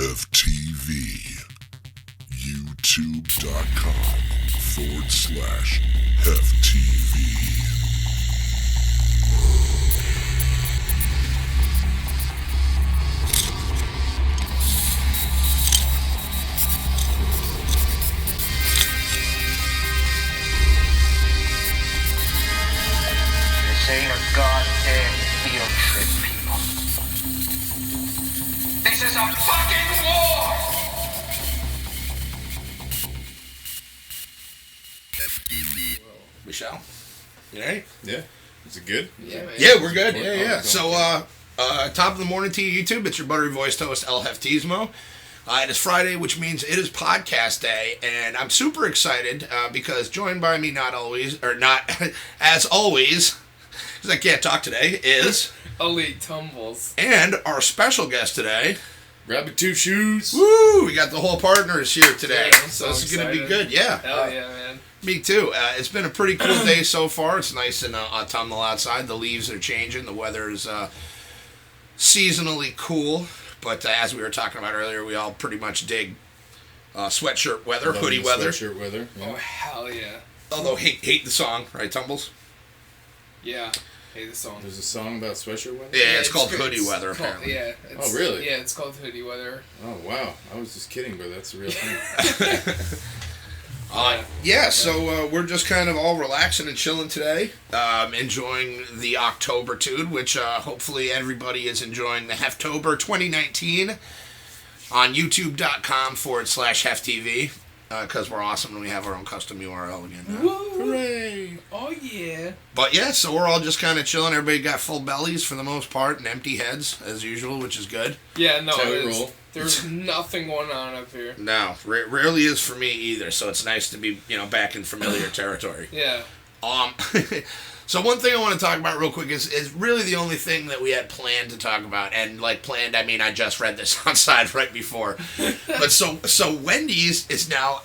HefTV. YouTube.com/HefTV. This ain't a goddamn field trip, people. This is a fucking war! Michelle, you alright? Yeah. Is it good? Yeah, man. Yeah, we're good. Yeah. So, top of the morning to you, YouTube. It's your buttery voiced host, El Heftismo. It is Friday, which means it is podcast day, and I'm super excited because joined by me, not as always, because I can't talk today, is Elite Tumbles. and our special guest today. Rabbit Two Shoes. Woo! We got the whole partners here today, Yeah, I'm so so this is gonna be excited. good. Yeah. Hell yeah, man. Me too. It's been a pretty cool day so far. It's nice and autumnal outside. The leaves are changing. The weather is seasonally cool. But as we were talking about earlier, we all pretty much dig sweatshirt weather, Loving hoodie the weather. Sweatshirt weather. Oh, Yeah. hell yeah. Although hate the song, right, Tumbles? Yeah. Hey, the song. There's a song about sweatshirt weather? Yeah, it's called great. hoodie It's weather, called- apparently. Yeah. It's, Oh, really? Yeah, it's called hoodie weather. Oh, wow. I was just kidding, but that's a real thing. So we're just kind of all relaxing and chilling today, enjoying the October-tude, which hopefully everybody is enjoying the Heftober 2019 on youtube.com/HefTV, because we're awesome and we have our own custom URL again now. Woo! Hooray! Oh, yeah. But yeah, so we're all just kind of chilling. Everybody got full bellies for the most part and empty heads, as usual, which is good. Yeah, no, That's how we it's- roll. there's nothing going on up here. No, rarely is for me either, so it's nice to be, back in familiar territory. Yeah. So one thing I want to talk about real quick is really the only thing that we had planned to talk about, and like planned, I mean I just read this outside right before. But so Wendys is now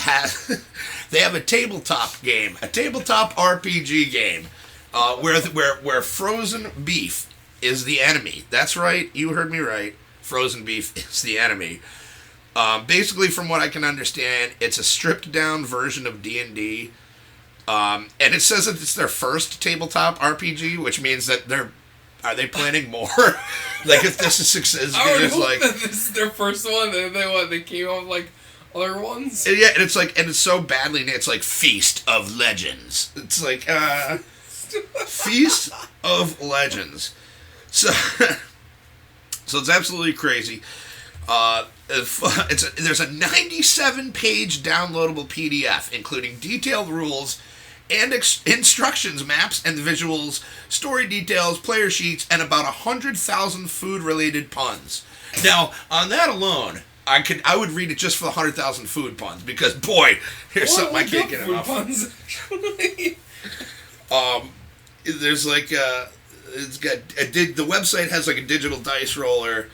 they have a tabletop game, a tabletop RPG game, where frozen beef is the enemy. That's right, you heard me right. Frozen beef is the enemy. Basically, from what I can understand, it's a stripped down version of D&D. And it says that it's their first tabletop RPG, which means that are they planning more? Like if this is success, I would it's hope like that this is their first one. They came up with, like, other ones? yeah, and it's so badly, it's like Feast of Legends. It's like Feast of Legends. So it's absolutely crazy. There's a 97-page downloadable PDF, including detailed rules and instructions, maps and visuals, story details, player sheets, and about 100,000 food-related puns. Now, on that alone, I would read it just for the 100,000 food puns, because boy, here's something I can't get enough. Puns, actually. There's like it's got the website has like a digital dice roller,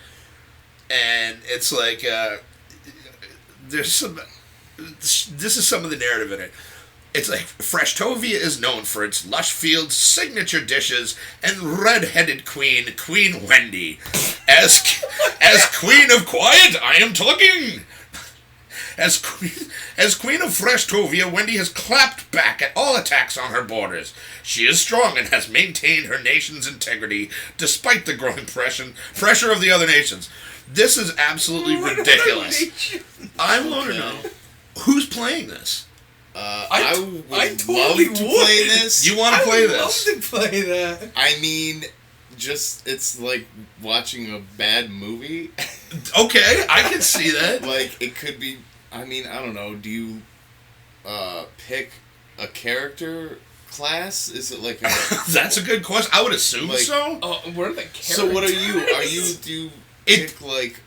and it's like there's some. This is some of the narrative in it. It's like Freshtovia is known for its lush fields, signature dishes, and red-headed Queen Wendy. As Queen of Quiet, I am talking. As Queen of Freshtovia, Wendy has clapped back at all attacks on her borders. She is strong and has maintained her nation's integrity despite the growing pressure of the other nations. This is absolutely ridiculous. I want to know who's playing this. I would totally love to would. play this. You want to play this? I would love to play that. I mean, it's like watching a bad movie. Okay, I can see that. Like, it could be, I mean, I don't know, do you pick a character class? Is it like a... That's a good question. I would assume Like- so. What are the characters? So what are you? Do you pick, like,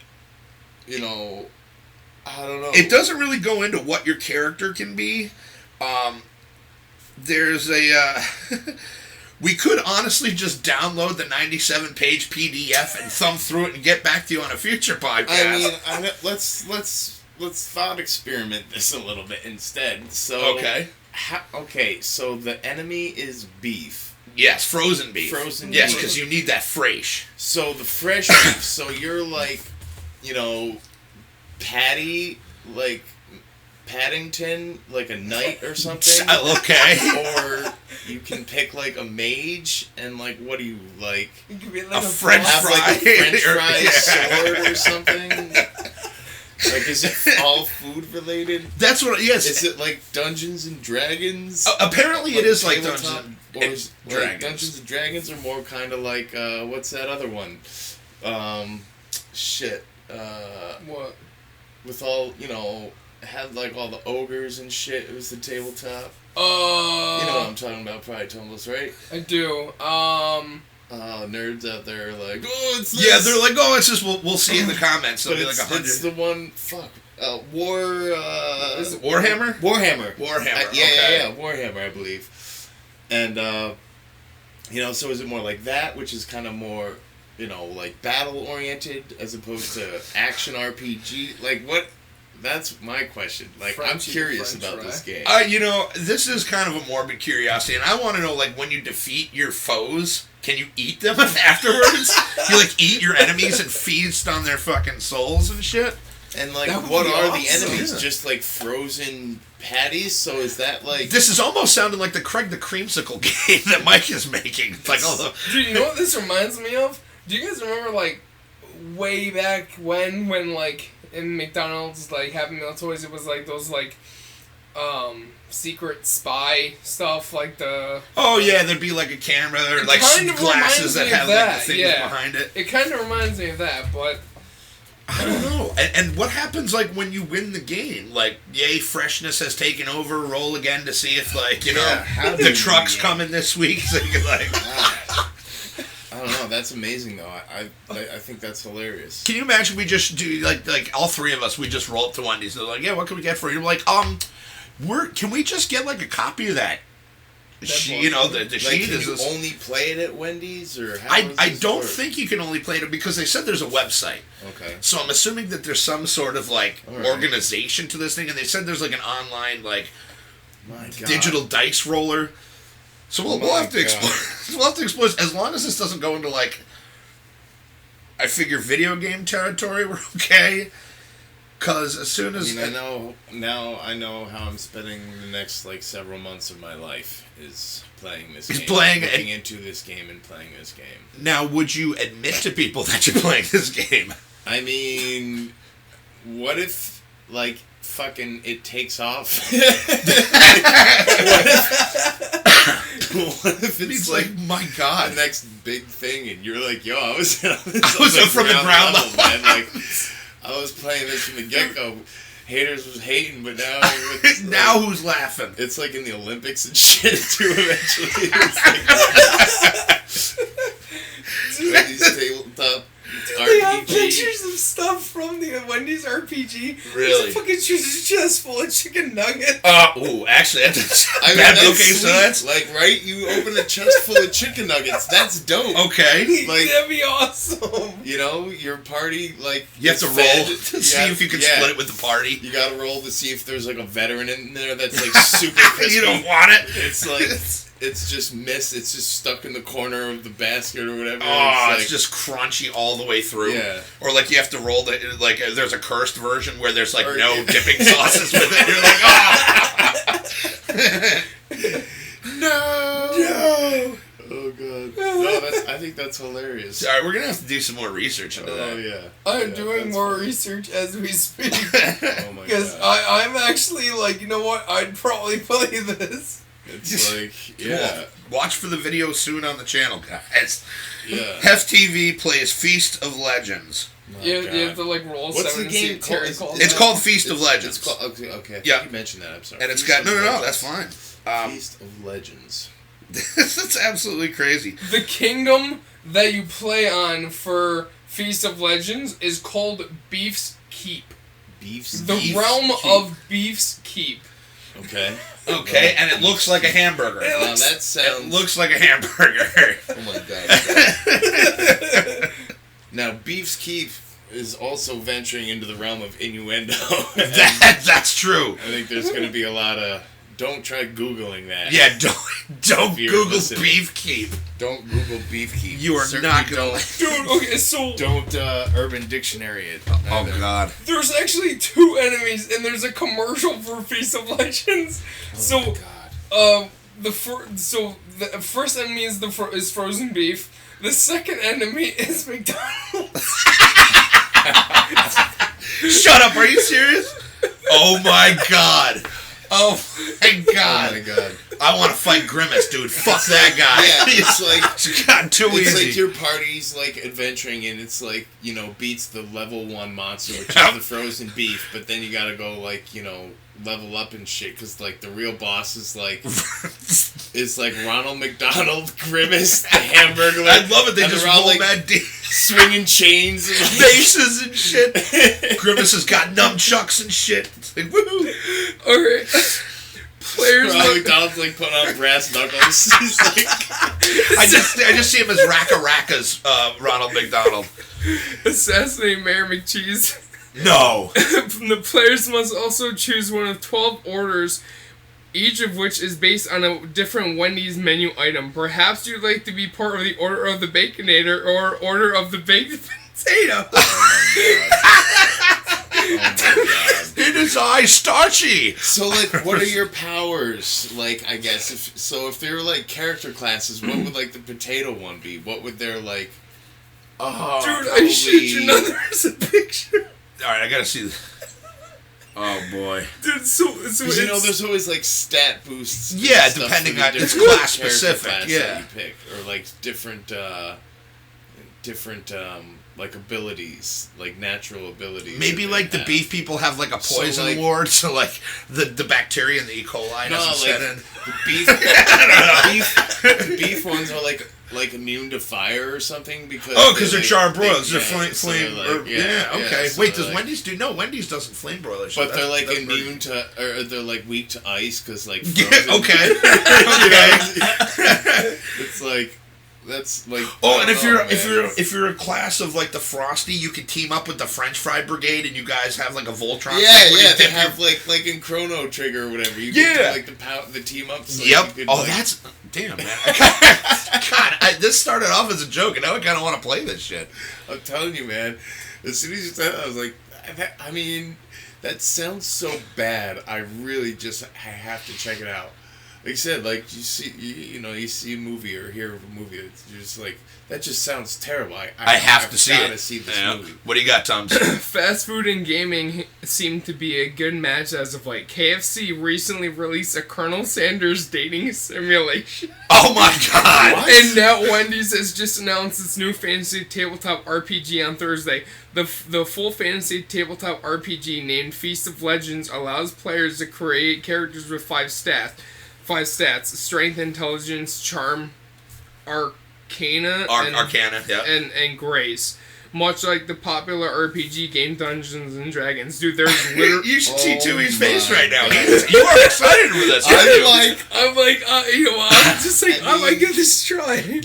I don't know. It doesn't really go into what your character can be. There's a... we could honestly just download the 97-page PDF and thumb through it and get back to you on a future podcast. I mean, let's thought experiment this a little bit instead. So Okay. So the enemy is beef. Yes, frozen beef. Frozen Yes, beef. because you need that fresh. So the fresh beef. So you're like, Patty, like Paddington, like a knight or something. Okay. Or you can pick like a mage and like what do you like? You could be like A French Have fry. like a French fry Yeah. sword or something. Like, is it all food related? That's what. Yes. Is it like Dungeons and Dragons? Apparently, it is like tabletop? Dungeons Or and is, like, Dragons. Dungeons and Dragons are more kind of like what's that other one? Shit. What? With all had like all the ogres and shit. It was the tabletop. You know what I'm talking about? Probably Tumbles, right? I do. Nerds out there are like, oh, it's this. Yeah, they're like, oh, it's just we'll see in the comments. But There'll be like it's 100. the one. Fuck. Is it Warhammer? Warhammer. Warhammer. Yeah, Warhammer, I believe. And so is it more like that, which is kind of more, like battle oriented as opposed to action RPG? Like what? That's my question. Like I'm curious about this game. This is kind of a morbid curiosity, and I want to know, like, when you defeat your foes, can you eat them afterwards? You like eat your enemies and feast on their fucking souls and shit. And like, That would what be are the awesome. enemies? Yeah. Just like frozen patties? So is that like? This is almost sounding like the Craig the Creamsicle game that Mike is making. It's like, although, Dude, you know what this reminds me of? Do you guys remember, like, way back when like, in McDonald's, like, Happy Meal toys, it was, like, those, like, secret spy stuff, like the... oh yeah, there'd be like a camera or It like kind of glasses that reminds me of have like that, the things yeah. behind it. It kind of reminds me of that, but... I don't know. And what happens, like, when you win the game? Like, yay, freshness has taken over. Roll again to see if, like, how do the you truck's win? coming this week. So you can, like... I don't know. That's amazing, though. I think that's hilarious. Can you imagine we just do, like all three of us, we just roll up to Wendy's. They're like, yeah, what can we get for you? We're like, can we just get, like, a copy of that? The Like, sheet can is you this... only play it at Wendy's, or how I does don't this work? think you can only play it because they said there's a website. Okay. So I'm assuming that there's some sort of, like, All right. organization to this thing, and they said there's, like, an online, like, My God. digital dice roller. So we'll My have to explore. God. We'll have to explore. As long as this doesn't go into, like, I figure video game territory, we're okay. Because as soon as... I know how I'm spending the next, like, several months of my life is playing this game. Looking into this game and playing this game. Now, would you admit to people that you're playing this game? I mean, what if, like, fucking it takes off? What if it's like, my the God. next big thing and you're like, yo, I was from the ground level. man. Like, I was playing this from the get-go. Haters was hating, but now it's like, Now who's laughing? it's like in the Olympics and shit too. Eventually, it's like these tabletop They have RPG. pictures of stuff from the Wendy's RPG. Really? There's a fucking chest full of chicken nuggets. Actually, that's I mean, bad. that's Okay, so sweet. that's like, right? You open a chest full of chicken nuggets. That's dope. okay. Like- That'd be awesome. You know, your party, like, You have to is roll fed. to see if you can split it with the party. You gotta roll to see if there's, like, a veteran in there that's, like, super crispy. You don't want it. It's like, it's just missed. It's just stuck in the corner of the basket or whatever. Oh, like, it's just crunchy all the way through. Yeah. Or like you have to roll the like. There's a cursed version where there's like Or- no dipping sauces with it. You're like, oh. No. Oh, God. No, I think that's hilarious. All right, we're gonna have to do some more research into Oh, that. yeah. I'm Yeah, doing that's more funny. research as we speak. Oh, my Because God. I'm actually like, you know what? I'd probably play this. It's like, yeah. Watch for the video soon on the channel, guys. Yeah. HefTV plays Feast of Legends. My You God. have to like roll What's seven the and see game if Terry called? calls It's out. called Feast of Legends. It's called, okay. Yeah. You mentioned that. I'm sorry. And it's Feast got of no. Legends. That's fine. Feast of Legends. That's absolutely crazy. The kingdom that you play on for Feast of Legends is called Beef's Keep. Beef's The Beef's realm Keep. of Beef's Keep. Okay. Okay, and it looks like a hamburger. It Now looks- that sounds. It looks like a hamburger. Oh my God. Now, Beef's Keep is also venturing into the realm of innuendo. That's true. I think there's going to be a lot of don't try Googling that. Yeah, don't you're Google listening. Beefkeep. Don't Google Beefkeep. You are Certainly not gonna. Dude, okay, so Don't Urban Dictionary it. Oh either. God. there's actually 2 enemies, and there's a commercial for Feast of Legends. So, Oh God. the first enemy is frozen beef. The second enemy is McDonald's. Shut up! Are you serious? Oh my God. Oh my God. Oh my God. I want to fight Grimace, dude. Fuck that guy. Yeah, it's like It's gotten too it's easy. like your party's like adventuring and it's like, you know, beats the level 1 monster, which Yeah. is the frozen beef, but then you gotta go like, you know, level up and shit, because like the real boss is like Ronald McDonald, Grimace, the Hamburglar. I love it. They and just they're all, roll like, that deep. swinging chains and like, Faces and shit. Grimace has got nunchucks and shit. It's like, woohoo. Alright. Players Ronald McDonald's like putting on brass knuckles. He's like, I just see him as Racka-Racka's Ronald McDonald. assassinate Mayor McCheese. No. The players must also choose one of 12 orders, each of which is based on a different Wendy's menu item. Perhaps you'd like to be part of the Order of the Baconator or Order of the Baked Potato. oh my God. It is I, Starchy. So, like, what are your powers? Like, I guess if they were like character classes, what would like the potato one be? What would their like? Oh, Dude, I shoot you another as a picture. All right, I gotta see this. Oh boy. Dude, so Because you know, there's always like stat boosts. and Yeah, stuff depending for the on- it's different class character specific, class yeah. that you pick, or like different like abilities, like natural abilities. Maybe that like they the have. beef people have like a So, poison like- ward, so like the bacteria and the E. coli No, doesn't like set in. the beef ones are like immune to fire or something because Oh, because they're like, char broilers. They're yeah, flame. so they're like- Yeah, okay. so Wait, they're does like- Wendy's do? No, Wendy's doesn't flame broilers. so But they're like that's immune to, or they're like weak to ice because like Yeah, frozen. okay. You Okay. know? It's like that's like. Oh, I and don't know, man. if you're a class of like the Frosty, you can team up with the French Fry Brigade, and you guys have like a Voltron. Yeah, thing where you yeah, they dip your- have like in Chrono Trigger or whatever. You Yeah. can do like the team ups. Like, Yep. you could, Oh, like- that's damn man. God, this started off as a joke, and now I kind of want to play this shit. I'm telling you, man. As soon as you said that, I was like, I mean, that sounds so bad. I really I have to check it out. Like I said, like you see a movie or hear of a movie, it's just like that just sounds terrible. I have to see gotta it. see this Yeah. movie. What do you got, Tom? Fast food and gaming seem to be a good match as of late. KFC recently released a Colonel Sanders dating simulation. Oh my God! What? And now Wendy's has just announced its new fantasy tabletop RPG on Thursday. The full fantasy tabletop RPG named Feast of Legends allows players to create characters with 5 stats. 5 stats: strength, intelligence, charm, arcana, Arcana, yeah. and grace. Much like the popular RPG game Dungeons and Dragons. Dude, there's literally... You should see Oh Tui's face my right now. God. You are excited for this, aren't you? I'm just like, I I might mean- give this a try.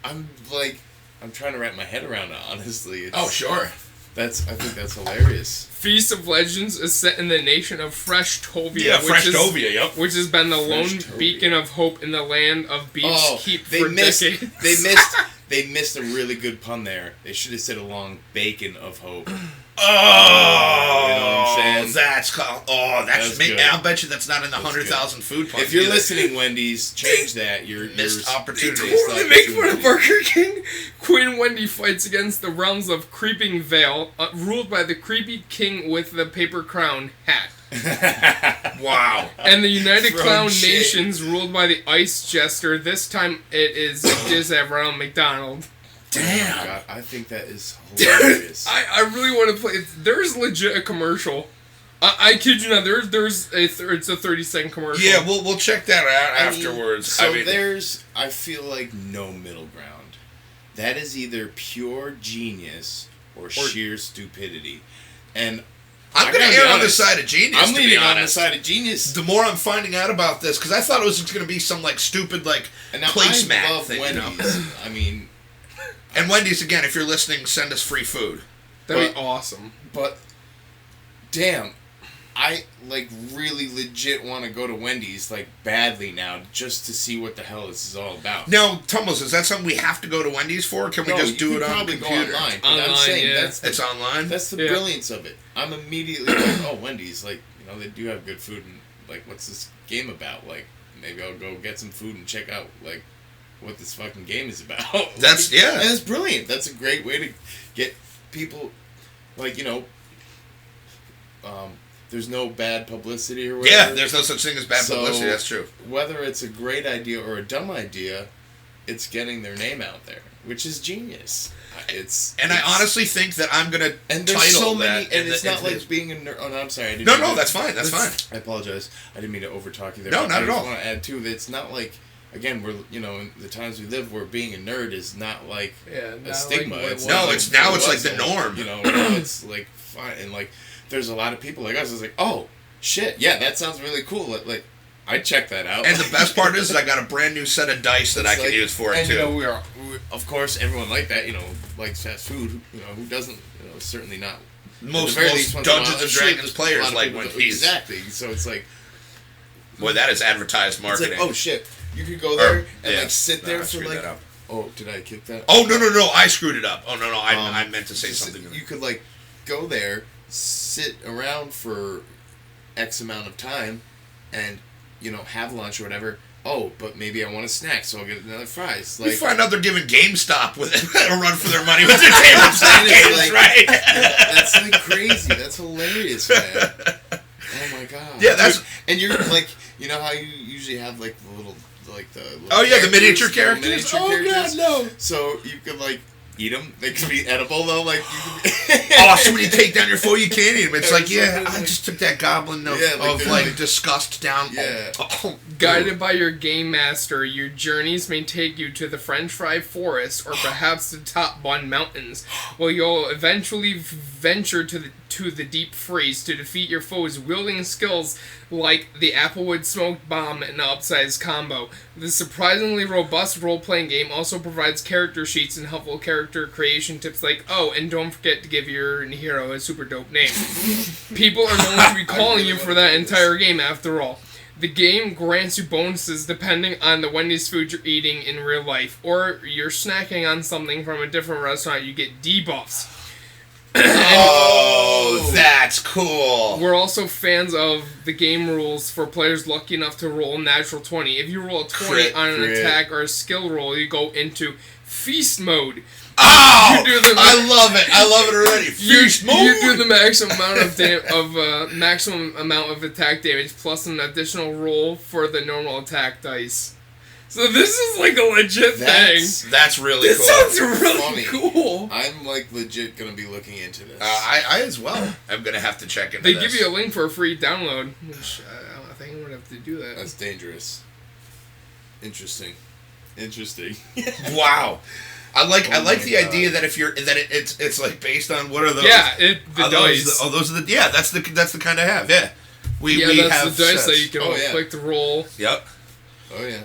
I'm trying to wrap my head around it, honestly. Oh, sure. I think that's hilarious. Feast of Legends is set in the nation of Freshtovia. Yeah, which is- Freshtovia, yep. Which has been the lone Freshtovia. beacon of hope in the land of beef's Oh, keep they for missed. decades. They missed a really good pun there. They should have said a long bacon of hope. Oh, You know what I'm saying? that's called. That's good. I'll bet you that's not in the That's 100,000 food puns. If you're either. listening, Wendy's, change that. You're Missed opportunity. missed Totally make fun of opportunity. Burger King. Queen Wendy fights against the realms of Creeping Vale, ruled by the creepy king with the paper crown hat. Wow. And the United Throwing Clown shade. Nations, ruled by the Ice Jester. This time it is at Ronald McDonald. Damn. Oh my God, I think that is hilarious. I really want to play. There's legit a commercial. I kid you not. It's a 30-second commercial. Yeah, we'll check that out I mean, afterwards. So I mean, I feel like no middle ground. That is either pure genius or sheer stupidity. And I'm I going to gotta be err on the honest. side of genius. I'm to leaning be on the honest. side of genius. The more I'm finding out about this, because I thought it was just going to be some like stupid like And now placemat I love thing, Wendy's. you know. I mean, And Wendy's again, if you're listening, send us free food. That'd be awesome. but damn, I like really legit want to go to Wendy's like badly now just to see what the hell this is all about. Now, Tumbles, is that something we have to go to Wendy's for? Can we just do it on the computer? Go online. But I'm saying it's online? That's the brilliance of it. I'm immediately like, oh, Wendy's, like, you know, they do have good food, and like, what's this game about? Like, maybe I'll go get some food and check out like what this fucking game is about. That's and it's brilliant. That's a great way to get people, like, you know, there's no bad publicity or whatever. Yeah, there's no such thing as bad publicity. That's true. Whether it's a great idea or a dumb idea, it's getting their name out there, which is genius. I honestly think that I'm gonna and there's title so many, that. and it's not like being a nerd. Oh no, I'm sorry. No, that's fine. That's fine. I apologize. I didn't mean to overtalk you there. No, not at all. I want to add too that it's not like, again, we're, you know, in the times we live where being a nerd is not like a stigma. Like it's like the norm. You know, now it's like fine, and like there's a lot of people like us. It's like, oh shit, yeah, that sounds really cool. Like I'd check that out. And the best part is I got a brand new set of dice that I can use for it and, too. You know, we of course everyone like that. You know, likes fast food. You know, who doesn't? You know, certainly not. Most Dungeons and Dragons players like Wendy's. Exactly. So it's like, boy, that is advertised marketing. It's like, oh shit, you could go there and like sit there for like. Oh, did I kick that? Oh no! I screwed it up. Oh no! I meant to say something. You could like go there, sit around for X amount of time, and you know, have lunch or whatever. Oh, but maybe I want a snack, so I'll get another fries. Like, you find out they're giving GameStop with a run for their money with their tabletop games, like, right? That's like crazy. That's hilarious, man. Oh my god. Yeah, that's and you're like, you know how you usually have like the little the miniature characters. God, no. So you could like eat them. They could be edible though. Like you could so when you take down your foe, you can't eat them. It's like, I just took that goblin of disgust down. Yeah. Guided by your game master, your journeys may take you to the French Fry Forest or perhaps the Top Bun Mountains, where you'll eventually venture to the deep freeze to defeat your foes wielding skills like the Applewood Smoked Bomb and Upsize Combo. The surprisingly robust role-playing game also provides character sheets and helpful character creation tips like, oh, and don't forget to give your hero a super dope name. People are going to be calling you for that entire game after all. The game grants you bonuses depending on the Wendy's food you're eating in real life, or you're snacking on something from a different restaurant, you get debuffs. Oh, that's cool. We're also fans of the game rules for players lucky enough to roll a natural 20. If you roll a 20 on an attack or a skill roll, you go into feast mode. Oh, I love it. I love it already. Feast mode. You do the maximum amount of attack damage plus an additional roll for the normal attack dice. So this is like a legit thing. That's really cool. That sounds really cool. I'm like legit gonna be looking into this. I as well. I'm gonna have to check into this. They give you a link for a free download, which I think I'm gonna have to do that. That's dangerous. Interesting. Wow. I like the idea that if you're it's like based on what are those? Yeah, the dice. Those are the that's the kind I have. Yeah, we that's have the dice that you can click to roll. Yep. Oh yeah.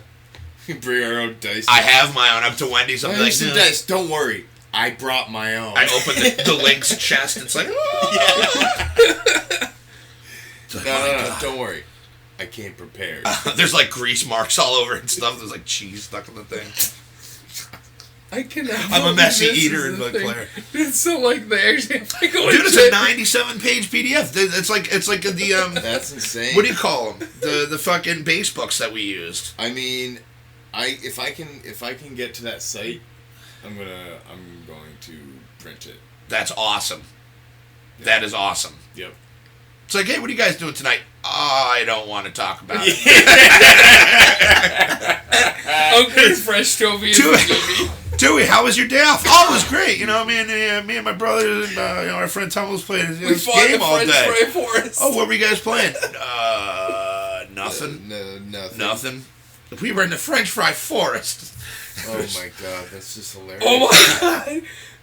We bring our own dice. I have my own. Up to Wendy's. I'm like, some dice. Don't worry, I brought my own. I open the Link's chest. It's like, no, don't worry. I came prepared. There's like grease marks all over it and stuff. There's like cheese stuck in the thing. I cannot. I'm a messy eater in the player. It's so like they actually have like dude, it's a 97-page PDF. It's like the That's insane. What do you call them? The fucking base books that we used. I mean, if I can get to that site, I'm going to print it. That's awesome. Yep. That is awesome. Yep. It's like, hey, what are you guys doing tonight? I don't want to talk about it. Uncle Fresh Trophy. Dewey, how was your day off? Oh, it was great. You know, me and my brother and our friend Tom was playing this game all day. Oh, what were you guys playing? Nothing. Nothing. We were in the French Fry Forest. Oh my god, that's just hilarious. Oh my god.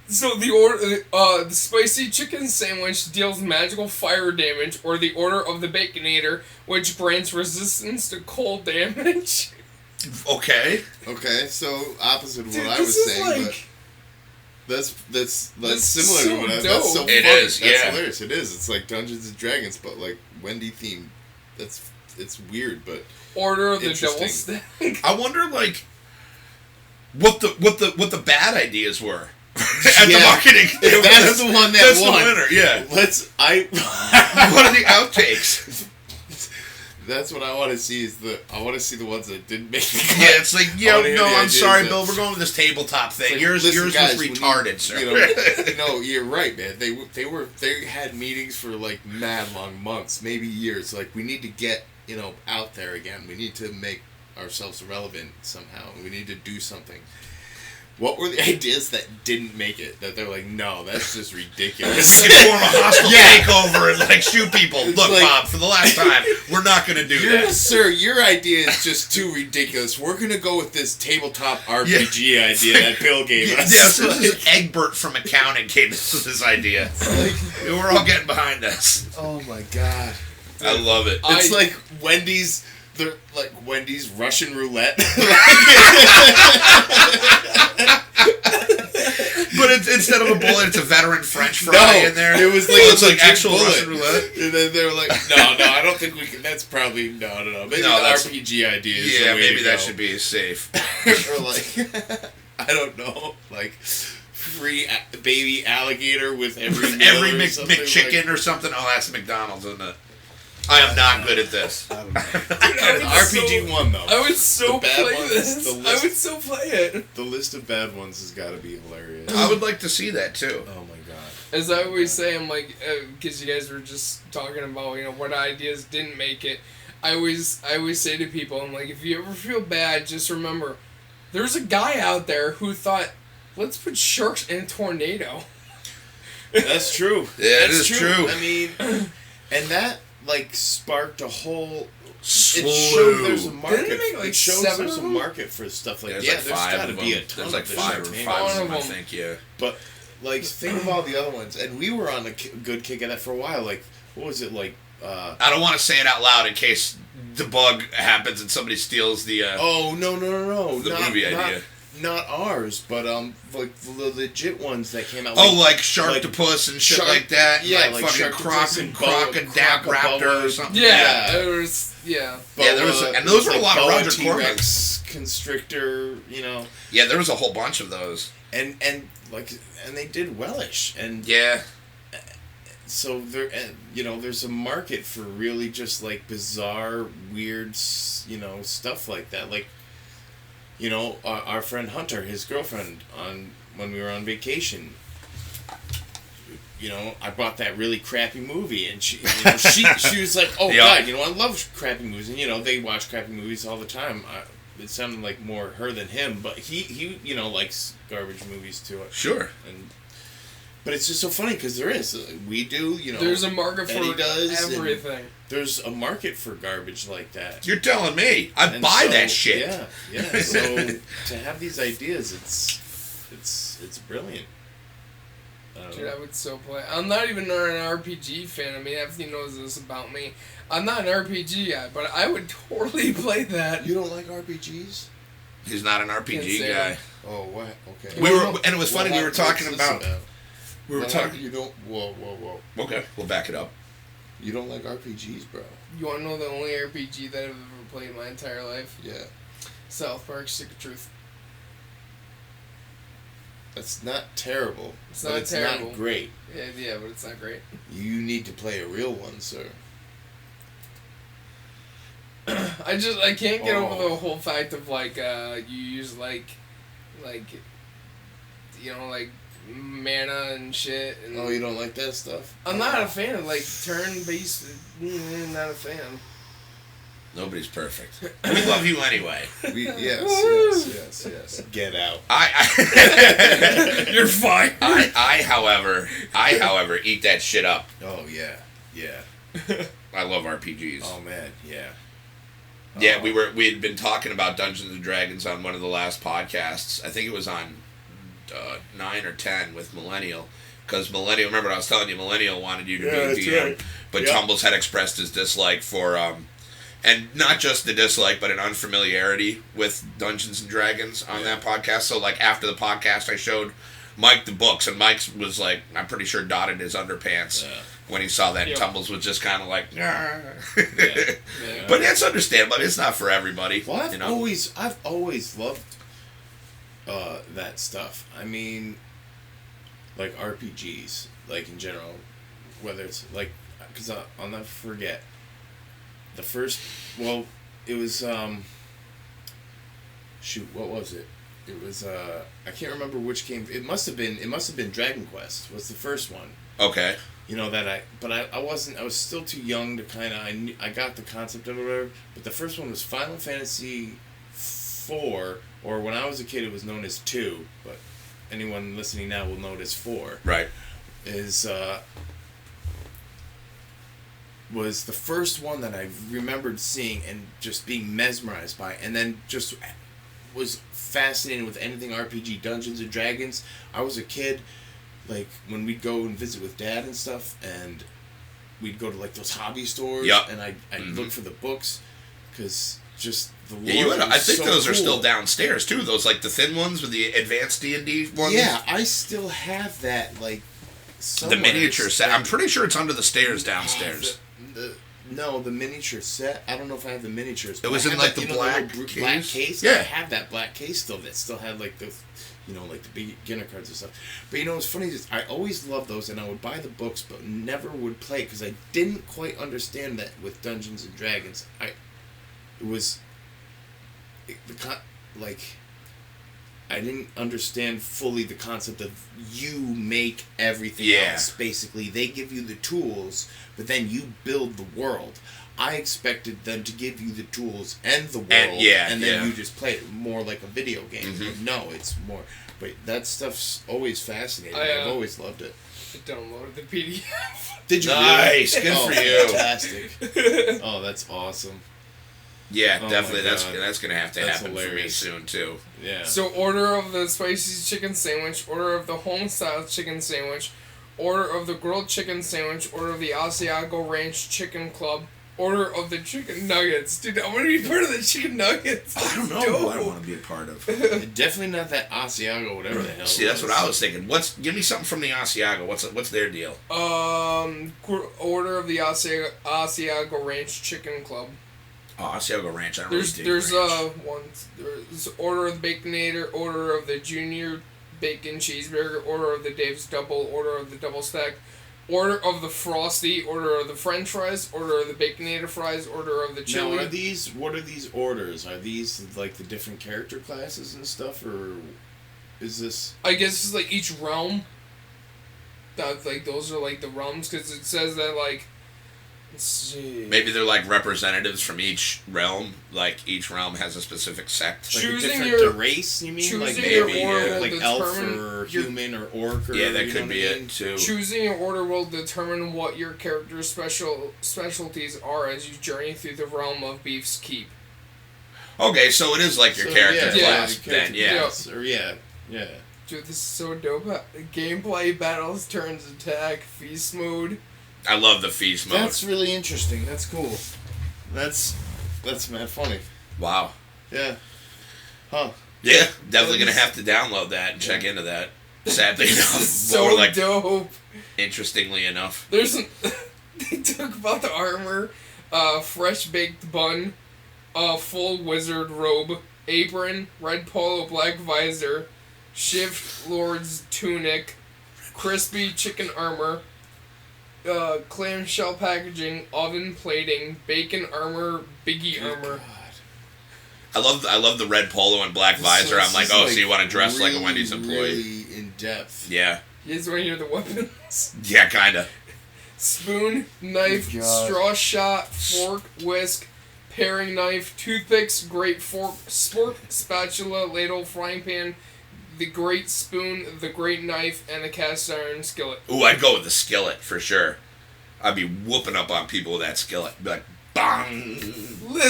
So the spicy chicken sandwich deals magical fire damage, or the Order of the Baconator, which grants resistance to cold damage. Okay, so opposite of what I was saying, That's That's similar so to what dope. that's so It funny. is, That's yeah. hilarious. It is. It's like Dungeons and Dragons, but like Wendy themed. It's weird, but Order of the Double Interesting. Stack. I wonder, like, what the bad ideas were at Yeah. the marketing. If that's the one that that's won. the winner. Yeah. What What are the outtakes? That's what I want to see. I want to see the ones that didn't make the cut. Yeah, it's like, I yeah, wanna hear no, the I'm ideas sorry, that- Bill. We're going with this tabletop thing. Like, yours listen, was guys, when retarded, sir. No, you're right, man. They had meetings for like mad long months, maybe years. Like, we need to get out there again. We need to make ourselves relevant somehow. We need to do something. What were the ideas that didn't make it? That they're like, no, that's just ridiculous. You form a hostile Yeah. takeover and like shoot people. It's Look, like- Bob, for the last time, we're not going to do that. Sir, your idea is just too ridiculous. We're gonna go with this tabletop RPG idea that Bill gave us. Yes, this is Egbert from accounting came up with this idea. We're all getting behind us. Oh my god. I love it. It's like Wendy's. They're like Wendy's Russian roulette. But instead of a bullet, it's a veteran French fry in there. It was like it's a like legit actual bullet. Russian roulette. And then they were like, no, I don't think we can. That's probably no. Maybe No, the that's- RPG idea is the Yeah, way maybe to that go. should be safe. Or like, I don't know, like free baby alligator with every meal Every or something McChicken like- or something. Oh, that's McDonald's, isn't it? I am not good at this. I don't know. I would RPG one though. I would so The bad play ones, this. the I list- would so play it. The list of bad ones has got to be hilarious. I would like to see that too. Oh my god. As I always say, I'm like, because you guys were just talking about, what ideas didn't make it. I always say to people, I'm like, if you ever feel bad, just remember, there's a guy out there who thought, let's put sharks in a tornado. That's true. Yeah, it That's is true. I mean, and that like sparked a whole. Slew. It showed there's a market. Didn't it make, like, it shows 7 there's of a them? market for stuff like There's yeah. like There's 5 got to of be a them. ton. There's like of 5 or entertainment. 5 of them, One I of them. think. Yeah. But like think of all the other ones, and we were on a good kick of that for a while. Like what was it like? I don't want to say it out loud in case the bug happens and somebody steals the. Oh no! The movie idea. Not ours, but like the legit ones that came out. Oh, like Sharktopus and shit Shark- like that. yeah, like like fucking Sharktopus and Crocodile Raptor or Crocoboa. something. Yeah, Yeah. there was, yeah. Yeah, there was, and those were a lot of Roger Corman. T-Rex, Constrictor, Yeah, there was a whole bunch of those. and they did wellish, and Yeah. so there, there's a market for really just like bizarre, weird, stuff like that. Like, our friend Hunter, his girlfriend, when we were on vacation. I bought that really crappy movie, and she was like, "Oh Yeah. God, I love crappy movies," and they watch crappy movies all the time. It sounded like more her than him, but he likes garbage movies too. Sure. But it's just so funny because there is. We do, There's a market for Eddie does, and everything. there's a market for garbage like that. You're telling me. I And buy so, that shit. Yeah. So to have these ideas, it's brilliant. Dude, I would so play. I'm not even an RPG fan. I mean, everything knows this about me. I'm not an RPG guy, but I would totally play that. You don't like RPGs? He's not an Can't RPG say guy. Oh, what? Okay. We were, and it was funny. We were talking What's this about. We were talking. You don't. Whoa. Okay, we'll back it up. You don't like RPGs, bro. You want to know the only RPG that I've ever played in my entire life? Yeah. South Park: Stick of Truth. That's not terrible. It's but not it's terrible. not great. Yeah, but it's not great. You need to play a real one, sir. I can't get over Oh. the whole fact of like you use like mana and shit. And Oh, you don't like that stuff? I'm not a fan of like turn-based. Not a fan. Nobody's perfect. We love you anyway. Yes. Get out. You're fine. I, however, eat that shit up. Oh, yeah. I love RPGs. Oh, man, yeah. Yeah, we had been talking about Dungeons and Dragons on one of the last podcasts. I think it was on 9 or 10 with Millennial. Because Millennial, remember I was telling you, Millennial wanted you to be DM. right. But Yep. Tumbles had expressed his dislike for, and not just the dislike, but an unfamiliarity with Dungeons and Dragons on that podcast. So, like, after the podcast, I showed Mike the books, and Mike was like, I'm pretty sure dotted his underpants when he saw that. Yep. Tumbles was just kind of like, Yeah. But that's understandable. It's not for everybody. Well, I've you know? always loved that stuff. I mean, like RPGs, like in general, whether it's like, because I'll never forget the first. Well, it was shoot, what was it? It was I can't remember which game. It must have been Dragon Quest was the first one. Okay. You know that I wasn't. I was still too young to kind of. I got the concept of it, whatever. But the first one was Final Fantasy 4, or when I was a kid, it was known as 2. But anyone listening now will know it as 4. Right. Was the first one that I remembered seeing and just being mesmerized by, and then just was fascinated with anything RPG, Dungeons and Dragons. I was a kid, like when we'd go and visit with Dad and stuff, and we'd go to like those hobby stores, Yep. and I'd look for the books, because just the lore Yeah, was I think so those are cool. still downstairs too. Those like the thin ones with the advanced D&D ones. Yeah, I still have that like. The somewhere. miniature set. I'm It's- pretty sure it's under the stairs downstairs. No, the miniature set. I don't know if I have the miniatures. It but was I in, have like, that, the you know, black little black case? case. Yeah. I have that black case still that still had like the, like the beginner cards and stuff. But you know what's funny is I always loved those, and I would buy the books, but never would play because I didn't quite understand that with Dungeons and Dragons. I didn't understand fully the concept of you make everything Yeah. else. Basically, they give you the tools, but then you build the world. I expected them to give you the tools and the world, and then you just play it more like a video game. Mhm. But no, it's more. But that stuff's always fascinating. I've always loved it. I downloaded the PDF. Did you? Nice, really? good Oh, for you. Fantastic. Oh, that's awesome. Yeah, Oh definitely. my That's God. gonna have to That's happen for me hilarious. soon too. Yeah. So order of the spicy chicken sandwich, order of the home style chicken sandwich, order of the grilled chicken sandwich, order of the Asiago Ranch Chicken Club, order of the chicken nuggets. Dude, I want to be part of the chicken nuggets. I don't know Dope. who I want to be a part of. Definitely not that Asiago, whatever the hell. See, that's what I was thinking. Give me something from the Asiago. What's their deal? Order of the Asiago Ranch Chicken Club. Oh, Asiago Ranch. I don't There's really dig ranch. there's order of the Baconator, order of the Junior Bacon Cheeseburger, order of the Dave's Double, order of the Double Stack, order of the Frosty, order of the French fries, order of the Baconator fries, order of the chili. Now, what are these orders? Are these like the different character classes and stuff, or is this? I guess it's like each realm. That like those are like the realms because it says that like. Let's see. Maybe they're like representatives from each realm. Like each realm has a specific sect. Like Choosing a different your- race, you mean? Like choosing your maybe order will like elf determine or your- human or orc or Yeah, that you know could what be I mean? it too. Choosing your order will determine what your character's specialties are as you journey through the realm of Beef's Keep. Okay, so it is like your So, character yeah, class the then, character yeah. class, or yeah. Dude, this is so dope. Gameplay, battles, turns, attack, feast mode. I love the feast mode. That's really interesting. That's cool. That's mad funny. Wow. Yeah. Huh. Yeah, definitely gonna have to download that and check into that. Sadly enough, So more like dope. interestingly enough. There's some. They talk about the armor, fresh baked bun, full wizard robe, apron, red polo, black visor, shift lord's tunic, crispy chicken armor, clamshell packaging, oven plating, bacon armor, biggie armor. I love the red polo and black visor. I'm like, oh, so you want to dress like a Wendy's employee? Really in depth. Yeah. You guys want to hear the weapons? Yeah, kinda. Spoon, knife, God. straw shot, fork, whisk, paring knife, toothpicks, great fork, spatula, ladle, frying pan, the great spoon, the great knife, and the cast iron skillet. Ooh, I'd go with the skillet for sure. I'd be whooping up on people with that skillet. Be like, bang.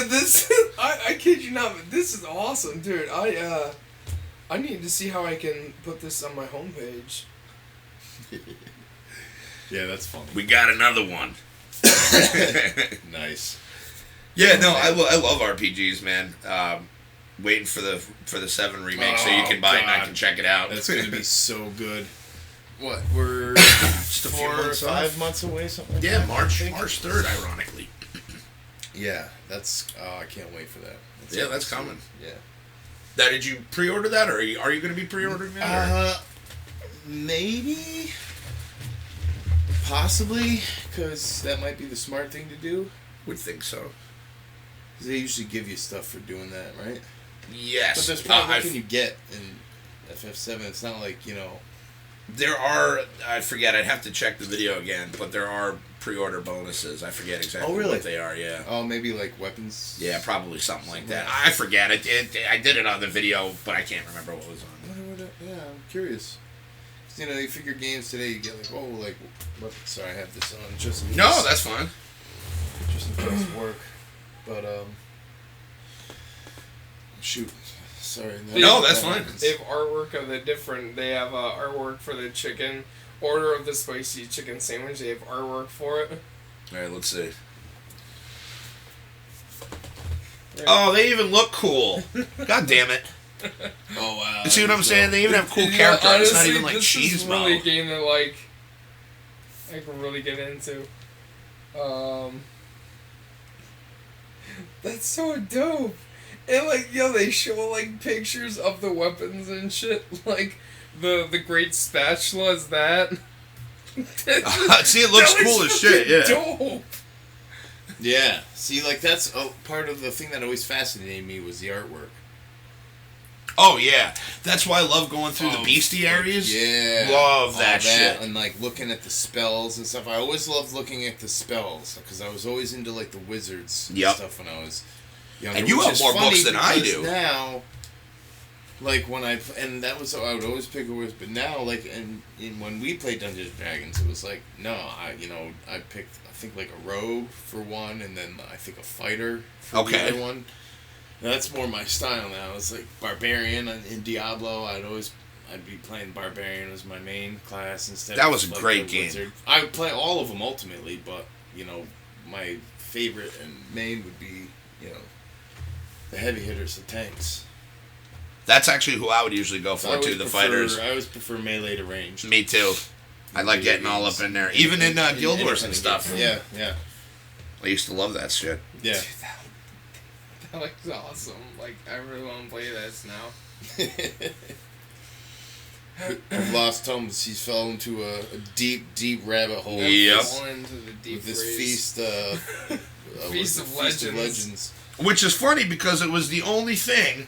This, I kid you not, but this is awesome, dude. I need to see how I can put this on my homepage. Yeah, that's funny. We got another one. Nice. Yeah, no, I love RPGs, man. waiting for the 7 remake so you can buy it and I can check it out. That's gonna be so good. What, we're Just a few 4 or months 5 off. months away, something like Yeah, that? March 3rd, ironically. Yeah, that's. I can't wait for that. That's coming. Yeah. Now, did you pre-order that, or are you going to be pre-ordering that? Maybe, possibly, because that might be the smart thing to do. Would think so. 'Cause they usually give you stuff for doing that, right? Yes. But there's probably what can you get in FF7? It's not like, There are, I forget, I'd have to check the video again, but there are pre-order bonuses. I forget exactly what they are, yeah. Oh, maybe like weapons? Yeah, probably something like that. I forget. I did it on the video, but I can't remember what was on it. Yeah, I'm curious. 'Cause, you figure games today, you get sorry, I have this on just in case. No, that's fine. Just in case work. But, shoot. Sorry. No, that's fine. They have artwork of the different. They have artwork for the chicken. Order of the spicy chicken sandwich. They have artwork for it. All right, let's see. Oh, they even look cool. God damn it. Oh, wow. You see what I'm saying? They even have cool Yeah, characters. honestly, It's not even like this cheese is really a game that I can really get into. That's so dope. And they show pictures of the weapons and shit. Like the great spatula is that. See, it looks cool as shit. Yeah. Dope. Yeah. See, that's part of the thing that always fascinated me was the artwork. Oh yeah, that's why I love going through the beastie areas. Yeah, love that shit. And looking at the spells and stuff. I always loved looking at the spells because I was always into the wizards and stuff when I was younger. And you have more books than I do. Now, when I would always pick a wizard, but now when we played Dungeons and Dragons, it was I picked I think a rogue for one, and then I think a fighter for the other one. Now, that's more my style now. It's barbarian in Diablo. I'd be playing barbarian as my main class instead. That was of a great game. Wizard. I would play all of them ultimately, but my favorite and main would be the heavy hitters, the tanks. That's actually who I would usually go for too. The fighters. I always prefer melee to range. Me too. I like getting all up in there, even in Guild Wars and stuff. Yeah, yeah. I used to love that shit. Yeah. Dude, that looks awesome. I really want to play this now. I've lost Thomas. He's fell into a deep, deep rabbit hole. Yep. Into the deep With this freeze. Feast of Legends. Which is funny because it was the only thing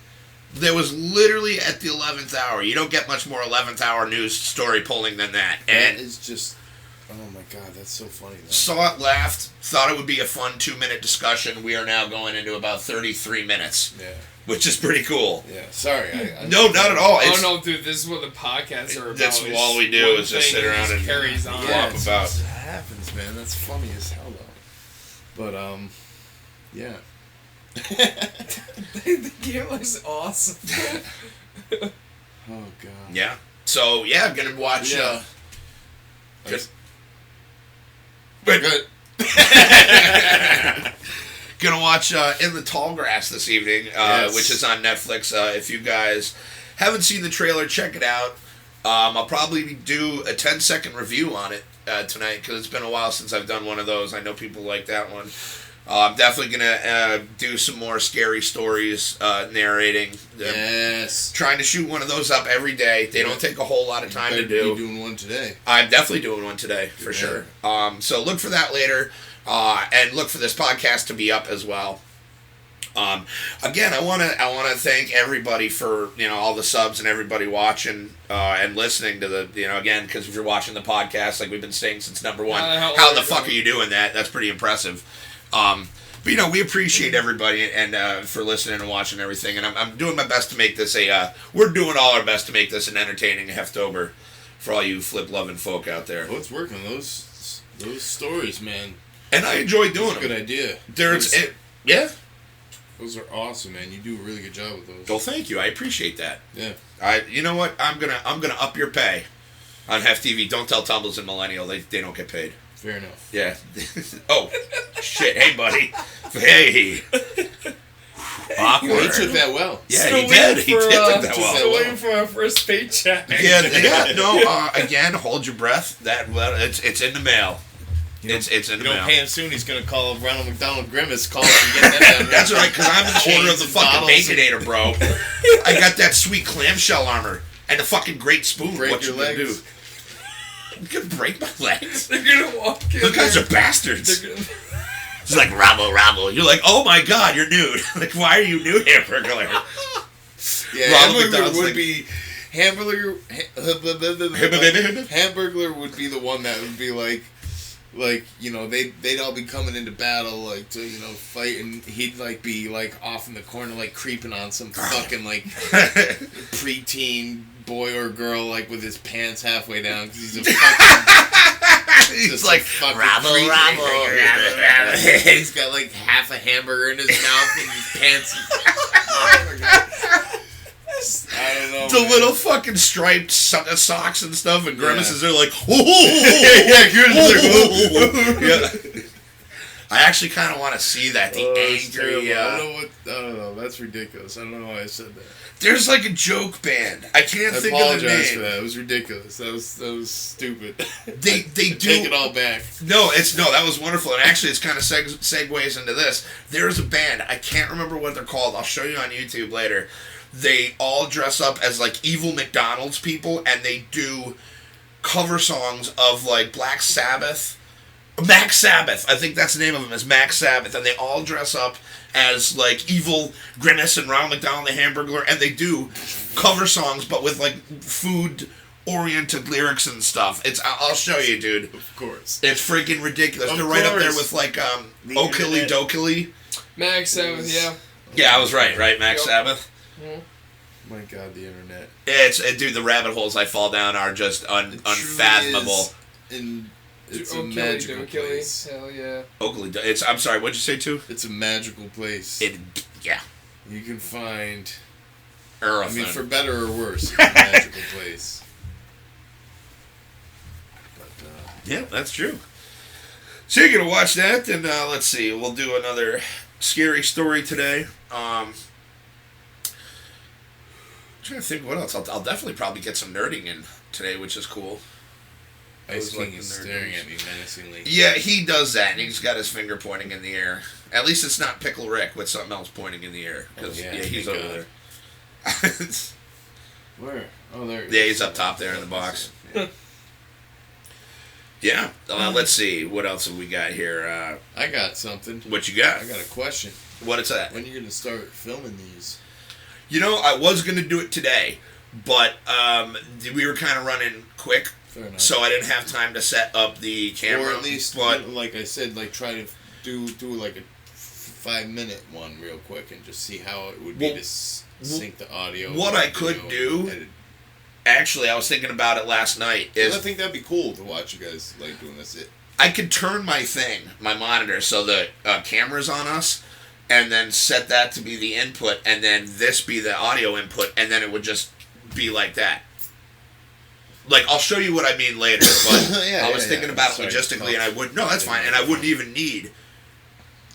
that was literally at the 11th hour. You don't get much more 11th hour news story pulling than that. And that is just... Oh my god, that's so funny. Though. Saw it, laughed, thought it would be a fun 2-minute discussion. We are now going into about 33 minutes. Yeah. Which is pretty cool. Yeah, sorry. No, not at all. Oh no, dude, this is what the podcasts are about. That's all we do is just sit around and carries on. talk about. It happens, man. That's funny as hell, though. But, yeah. The game looks awesome. Oh, God. Yeah. So, yeah, gonna watch... Yeah. Good. Gonna watch In the Tall Grass this evening, Yes. which is on Netflix. If you guys haven't seen the trailer, check it out. I'll probably do a 10-second review on it tonight because it's been a while since I've done one of those. I know people like that one. I'm definitely gonna do some more scary stories narrating. Yes. Trying to shoot one of those up every day. They don't take a whole lot of time to do. You're doing one today. I'm definitely doing one today, for sure. So look for that later, and look for this podcast to be up as well. Again, I want to thank everybody for all the subs and everybody watching and listening to the again, because if you're watching the podcast like we've been saying since number one, how the fuck are you doing that? That's pretty impressive. But we appreciate everybody and for listening and watching everything, and I'm doing my best to make this we're doing all our best to make this an entertaining Heftober for all you flip loving folk out there. Oh, it's working. Those stories, man. And I enjoy doing them. Good idea. Yeah. Those are awesome, man. You do a really good job with those. Well, thank you. I appreciate that. Yeah. You know what? I'm gonna up your pay on HefTV. Don't tell Tumbles and Millennial. They don't get paid. Fair enough. Yeah. Oh, shit. Hey, buddy. Hey. Awkward. He took that well. Yeah, Still he did. waiting He for, did take that Still well. waiting for our first paycheck. Yeah, no, again, hold your breath. It's in the mail. It's in You the don't mail. pay him soon, he's going to call Ronald McDonald Grimace, call us and get that down. That's right, because I'm in the order of the Chains and fucking bottles. Baconator, bro. I got that sweet clamshell armor and the fucking great spoon. Break what your you gonna do? legs. You can break my legs. They're gonna walk in. Those guys there. are bastards. They're gonna- It's like, Rabble. You're like, oh my god, you're nude. Like, why are you nude, Hamburglar? Yeah, Ronald Hamburglar McDonald's would like- be... Hamburglar would be the one that would be like, you know, they'd all be coming into battle, like, to, you know, fight, and he'd, like, be, like, off in the corner, like, creeping on some fucking, like, preteen boy or girl, like, with his pants halfway down, because he's a fucking... He's like, Rabble. He's got, like, half a hamburger in his mouth, and his pants... I don't know, The man. little fucking striped socks and stuff, and Grimaces are like, yeah. I actually kind of want to see that. The It's angry. terrible. I don't know. That's ridiculous. I don't know why I said that. There's like a joke band. I can't I think of the apologize for name. that. It was ridiculous. That was stupid. They do. Take it all back. No, that was wonderful, and actually, it's kind of segues into this. There's a band. I can't remember what they're called. I'll show you on YouTube later. They all dress up as like evil McDonald's people, and they do cover songs of like Black Sabbath. Max Sabbath, I think that's the name of them, is Max Sabbath, and they all dress up as like evil Grimace and Ronald McDonald the Hamburglar, and they do cover songs, but with like food-oriented lyrics and stuff. I'll show you, dude. Of course. It's freaking ridiculous. Of They're right up there course. with like The Okilly internet. Dokilly. Max 7, yeah. Yeah, I was right, Max Yep. Sabbath. My God, the internet. Dude, the rabbit holes I fall down are just unfathomable. It's a Okilly magical Dokilly. place. Hell yeah. Oakley. I'm sorry. What'd you say too? It's a magical place. Yeah. You can find. Earth. I mean, for better or worse, it's a magical place. But Yeah, that's true. So you're gonna watch that, and let's see. We'll do another scary story today. I'm trying to think what else. I'll definitely probably get some nerding in today, which is cool. Ice like King is the nerd staring news. at me menacingly. Yeah, he does that, and he's got his finger pointing in the air. At least it's not Pickle Rick with something else pointing in the air. 'Cause, Oh, yeah, he's thank over God. there. Where? Oh, there. Yeah, he's up top there in the box. Yeah. Let's see. What else have we got here? I got something. What you got? I got a question. What is that? When are you gonna start filming these? You know, I was going to do it today, but we were kind of running quick, Fair enough. so I didn't have time to set up the camera. Or at least, but like I said, like try to do like a 5-minute one real quick and just see how it would be Well, to sync the audio. what and I could video do- and edit. actually, I was thinking about it last night. 'Cause I Is think that'd be cool to watch you guys like doing this. I could turn my monitor, so the camera's on us, and then set that to be the input, and then this be the audio input, and then it would just be like that. Like, I'll show you what I mean later, but Yeah, I was yeah, thinking yeah. about Sorry, it logistically, and I wouldn't. No, that's Yeah, fine, and I wouldn't even need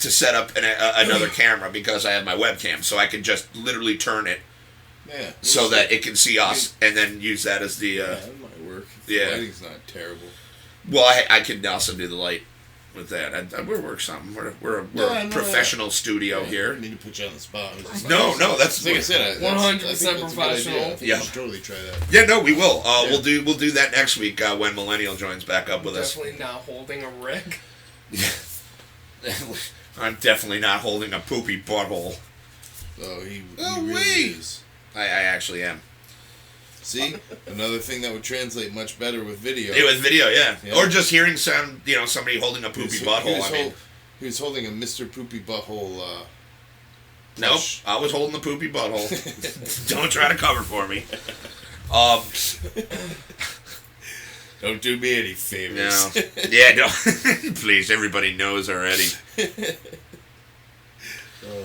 to set up another camera because I have my webcam, so I could just literally turn it Yeah. so that it can see us, and then use that as the. Yeah, that might work. yeah. The lighting's not terrible. Well, I could also do the light with that. We'll work something. We're a professional studio I here. didn't mean to put you on the spot. I was just No, like, no, that's like I said, 100% I think that's a good professional. idea. I think Yeah. we should totally try that. Yeah, no, we will. Yeah. We'll do that next week when Millennial joins back up with us. Definitely not holding a rig. I'm definitely not holding a poopy butthole. Oh, he Oh, really wait. is. I actually am. See, another thing that would translate much better with video. Yeah, with video, yeah. Yeah. Or just hearing somebody holding a poopy butthole. I mean, He was holding a Mr. Poopy Butthole. nope, plush. I was holding the poopy butthole. Don't try to cover for me. Don't do me any No. favors. Yeah, no. Please, everybody knows already. Oh,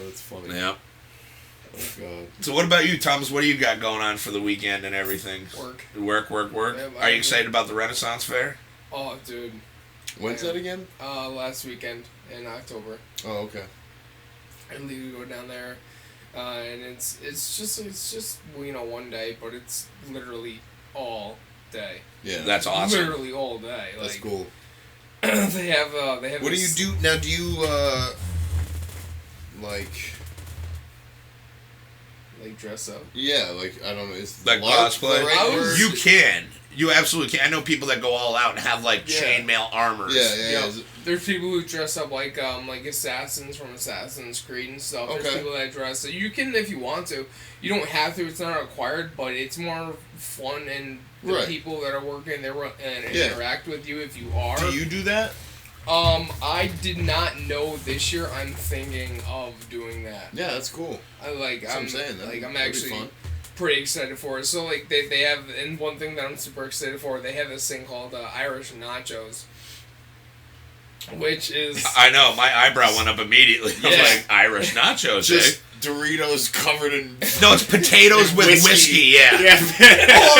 that's funny. Yeah. Oh, God. So what about you, Thomas? What do you got going on for the weekend and everything? Work. Work. Yeah, Are you excited about the Renaissance Fair? Oh, dude. When's that again? Last weekend in October. Oh, okay. I leave to go down there. And it's just one day, but it's literally all day. Yeah. That's awesome. Literally all day. That's Like, cool. they have. What do you do now? Do you like? Like dress up? Yeah, like I don't know. Is Like LARP cosplay? the right word? You can. You absolutely can. I know people that go all out and have like Yeah. chainmail armors. Yeah. Yep. There's people who dress up like assassins from Assassin's Creed and stuff. There's Okay. people that dress. So you can if you want to. You don't have to. It's not required, but it's more fun and the Right. people that are working there and Yeah. interact with you if you are. Do you do that? I did not know this year. I'm thinking of doing that. Yeah, that's cool. I like. That's what I'm I'm saying. Like I'm That'd be actually fun. pretty excited for it. So like they have, and one thing that I'm super excited for, they have this thing called Irish nachos, which is I know. My eyebrow went up immediately. I'm Yeah. like, Irish nachos, Just eh? Doritos covered in No, it's potatoes with whiskey, yeah. Yeah. Oh,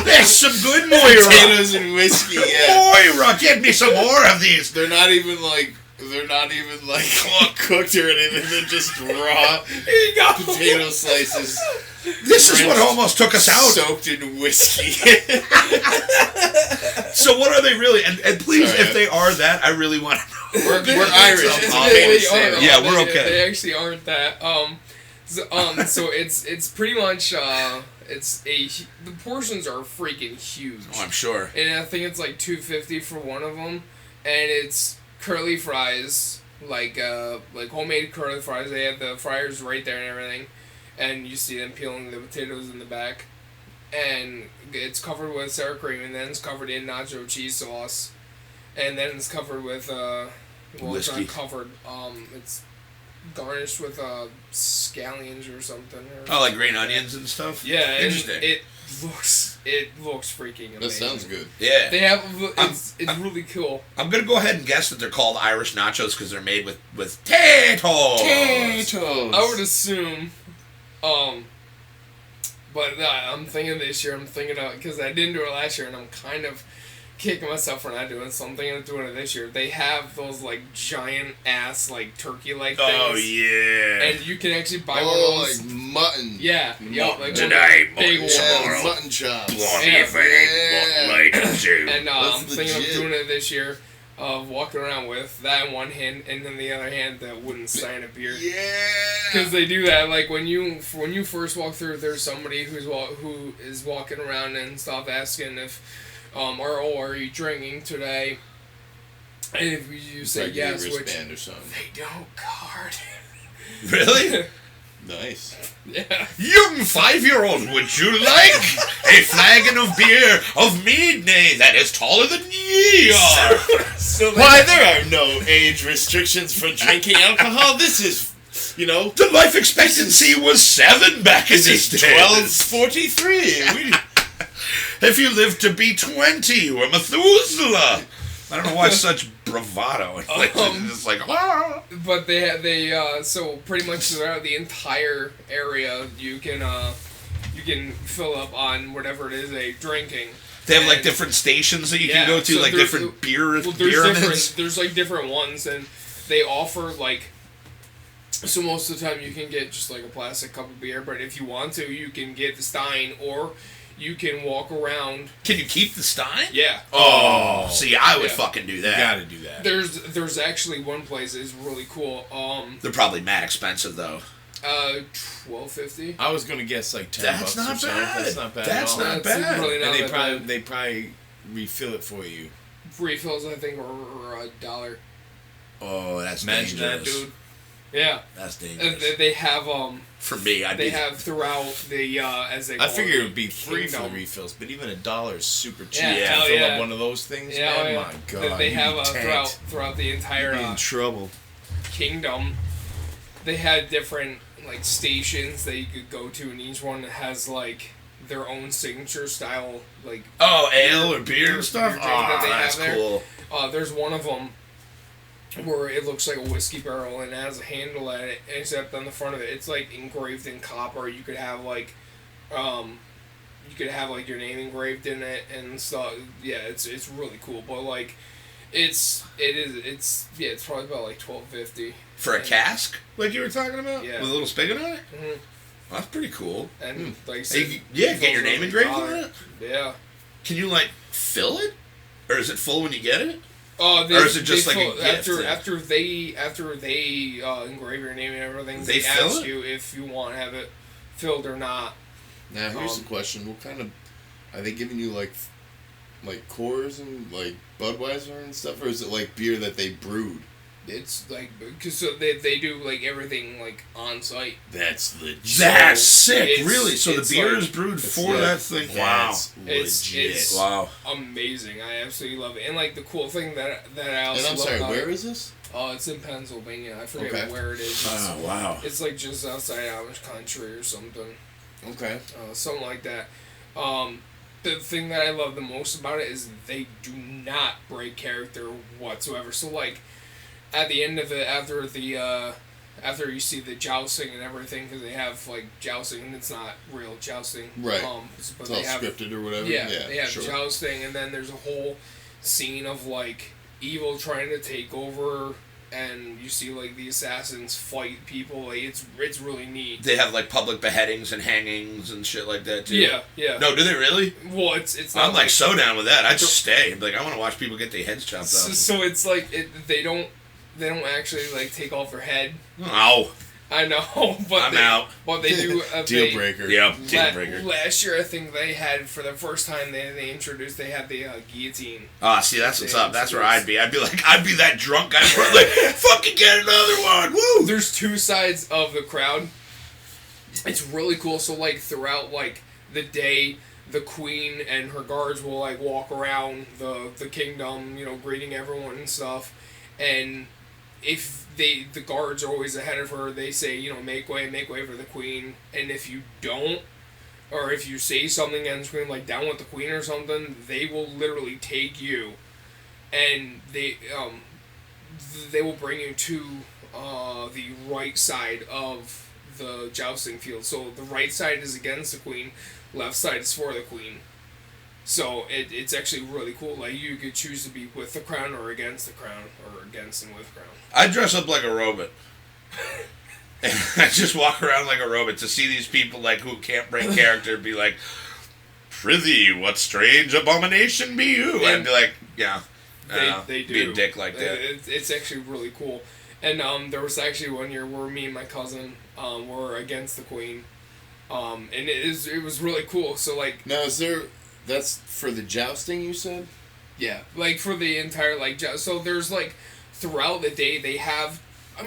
that's some good Moira. Potatoes and whiskey. Yeah. Moira, give me some more of these. They're not even like cooked or anything. They're just raw here you go. potato slices This is what almost took us out. soaked in whiskey. So what are they really? And please, Sorry, if they are that, I really want to know. We're Irish. It's okay to say that. Yeah, we're okay. They actually aren't that. So it's pretty much the portions are freaking huge. Oh, I'm sure. And I think it's like $2.50 for one of them, and it's curly fries, like homemade curly fries. They have the fryers right there and everything, and you see them peeling the potatoes in the back, and it's covered with sour cream, and then it's covered in nacho cheese sauce, and then it's covered with it's Whiskey. not covered. It's garnished with scallions or something. Oh, like green onions and stuff. Yeah, and Interesting. it looks freaking amazing. That sounds good. Yeah. They have it's really cool. I'm gonna go ahead and guess that they're called Irish nachos because they're made with potatoes. Potatoes. I would assume, but I'm thinking this year. I'm thinking of because I didn't do it last year, and I'm kind of kicking myself for not doing it. So I'm thinking of doing it this year. They have those like giant ass like turkey like things. Oh yeah. And you can actually buy one of those. like mutton. Yeah, yeah, Mutton. like Today, big mutton ones. Yeah, tomorrow. mutton chops. Blondie Yeah. fade, later too. And That's I'm thinking of legit. doing it this year, of walking around with that in one hand, and then the other hand that wooden stein of beer. Yeah. Because they do that, like when you first walk through, there's somebody who is walking around and stuff asking if, are you drinking today? And if you say Like yes, a which wristband or something. they don't card. Really? Nice. Yeah. Young 5-year-old, would you like a flagon of beer of mead? Nay, that is taller than ye are. So they, Why, there are no age restrictions for drinking alcohol. This is, The life expectancy was 7 back in these days. 1243. If you live to be 20, you were Methuselah. I don't know why such bravado. It's just like, ah. but they so pretty much throughout the entire area you can fill up on whatever it is they drinking. They have like And- different stations that you Yeah, can go to, so like there's- different beer Well, there's pyramids. there's like different ones, and they offer like. So most of the time you can get just like a plastic cup of beer, but if you want to, you can get the stein, or you can walk around. Can you keep the stein? Yeah. Oh, see, I would Yeah. fucking do You that. gotta do that. There's actually one place that is really cool. They're probably mad expensive though. $12.50. I was gonna guess like $10 That's or not something. bad. That's not bad That's at all. not That's bad. really not And that they bad. probably refill it for you. Refills I think are $1. Oh, that's Imagine that, dangerous. dude. Yeah. That's And dangerous. they have For me, I'd they be. have throughout the as they I call figure it the would be free for the Kingdom. refills, but even $1 is super cheap. Yeah, to hell fill yeah. up one of those things, Yeah, man. oh, yeah. My God, They you'd have be tanked. throughout the entire You'd be in trouble. Kingdom. They had different like stations that you could go to, and each one has like their own signature style. Like Oh, ale or beer and stuff. beer drink that they that's have there. cool. there's one of them where it looks like a whiskey barrel and it has a handle at it, except on the front of it, it's like engraved in copper. You could have like your name engraved in it and stuff. Yeah, it's really cool. But like, It's probably about like $12.50 For a cask, like you were talking about, Yeah. with a little spigot on it. Mhm. Well, that's pretty cool. And like I Hey, said, yeah, get your name engraved on it. Yeah. Can you like fill it, or is it full when you get it? Oh, Or is it just like a gift? after they engrave your name and everything? They They fill ask it? you if you want to have it filled or not. Now here's the question: what kind of are they giving you? Like Coors and like Budweiser and stuff, or is it like beer that they brewed? It's like because so they do like everything like on site. That's legit. That's sick, it's- really. So the it's beer like- is brewed It's for like- that thing. Wow, That's It's- legit. it's- wow. Amazing! I absolutely love it. And like the cool thing that I also And I'm love sorry, about where it, is this? it's in Pennsylvania. I forget Okay. where it is. It's, Oh, wow. it's like just outside Amish country or something. Okay. Something like that. The thing that I love the most about it is they do not break character whatsoever. So like, at the end of it, after you see the jousting and everything, because they have like jousting and it's not real jousting, Right. But It's they all have scripted or whatever. yeah, they have sure. jousting, and then there's a whole scene of like evil trying to take over. And you see like the assassins fight people. Like it's really neat. They have like public beheadings and hangings and shit like that too. Yeah, yeah. No, do they really? Well, it's not I'm like so down with that. I'd just stay. Like I want to watch people get their heads chopped So, off. so it's like they don't actually like take off their head. Ow. I know, but I'm out. But they do. Deal breaker. Yeah, deal breaker. Last year, I think they had for the first time they introduced they had the guillotine. Ah, see, that's what's up. That's where I'd be. I'd be that drunk guy who's like, fucking get another one. Woo! There's two sides of the crowd. It's really cool. So like throughout like the day, the queen and her guards will like walk around the kingdom, greeting everyone and stuff, and if the guards are always ahead of her, they say, make way for the queen, and if you don't, or if you say something against the queen, like down with the queen or something, they will literally take you, and they will bring you to the right side of the jousting field. So the right side is against the queen, left side is for the queen. So it's actually really cool. Like you could choose to be with the crown or against the crown, or against and with crown. I dress up like a robot. And I just walk around like a robot to see these people like who can't break character be like, prithee, what strange abomination be you? And I'd be like, yeah. They do. Be a dick like that. It's actually really cool. And there was actually one year where me and my cousin were against the queen. And it was really cool. So like Now that's for the jousting you said? yeah, like for the entire so there's like throughout the day they have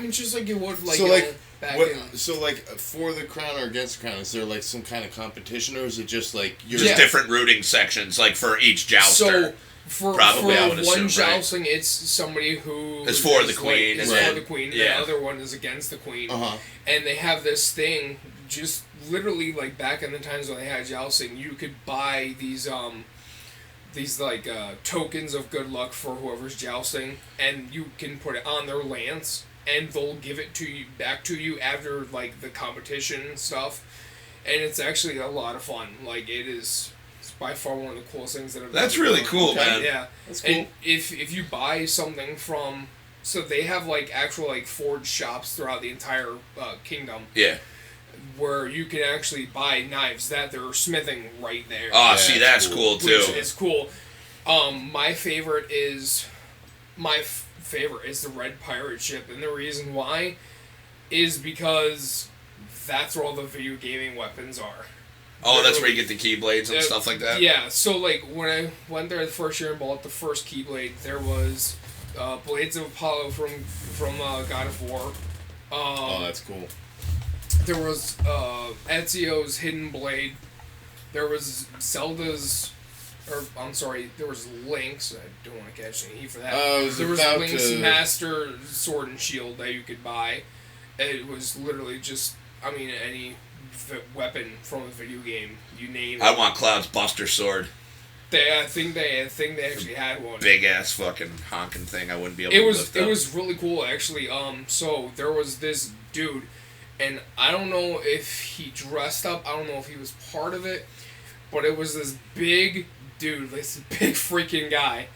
just like you would like So like back what, in so like for the crown or against the crown, is there like some kind of competition, or is it just like you're There's different rooting sections like for each jouster. So for Probably, I would one assume, right? jousting, it's somebody who It's for the is, queen, is and for then- the queen. yeah. The other one is against the queen. Uh-huh. And they have this thing, just literally like back in the times when they had jousting, you could buy these like tokens of good luck for whoever's jousting, and you can put it on their lance, and they'll give it to you back to you after like the competition and stuff. And it's actually a lot of fun. Like it's by far one of the coolest things that I've That's ever really done. cool, Okay, man. Yeah. That's cool. And if you buy something from, so they have like actual like forge shops throughout the entire kingdom Yeah. where you can actually buy knives that they're smithing right there. Oh, Yeah, see, that's that's cool, Which too. is cool. My favorite is the red pirate ship, and the reason why is because that's where all the video gaming weapons are. Oh, that's where you get the keyblades and stuff like that? Yeah, so like when I went there the first year and bought the first Keyblade, there was Blades of Apollo from God of War. Oh, that's cool. There was Ezio's Hidden Blade. There was Zelda's, there was Link's. I don't want to catch any heat for that. I was There was about Link's to- Master Sword and Shield that you could buy. It was literally just, any weapon from a video game, you name it. I want Cloud's Buster Sword. I think they actually had one. Big ass fucking honking thing I wouldn't be able It to was lift it up. was really cool actually. So there was this dude, and I don't know if he dressed up. I don't know if he was part of it, but it was this big dude, this big freaking guy,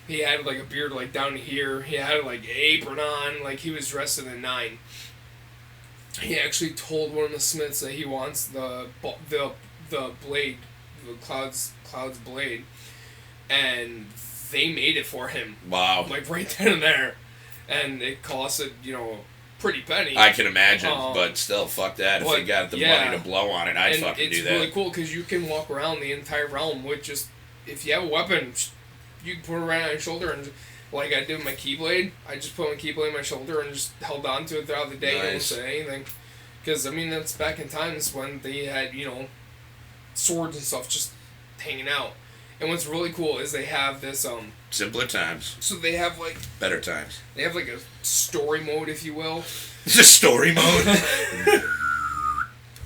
He had like a beard like down here. He had like an apron on. Like he was dressed in the nine. He actually told one of the smiths that he wants the blade, the Cloud's blade, and they made it for him. Wow. Like right then and there, and it costed pretty penny. I can imagine, but still, fuck that. If but, you got the yeah. money to blow on it, I'd fucking do that. It's really cool because you can walk around the entire realm with just, if you have a weapon, you can put it right on your shoulder and, like I did with my Keyblade, I just put my Keyblade on my shoulder and just held on to it throughout the day. Nice. Didn't say anything. Because, I mean, that's back in times when they had, swords and stuff just hanging out. And what's really cool is they have this, Simpler times. so they have, like, Better times. they have, like, a story mode, if you will. It's a story mode.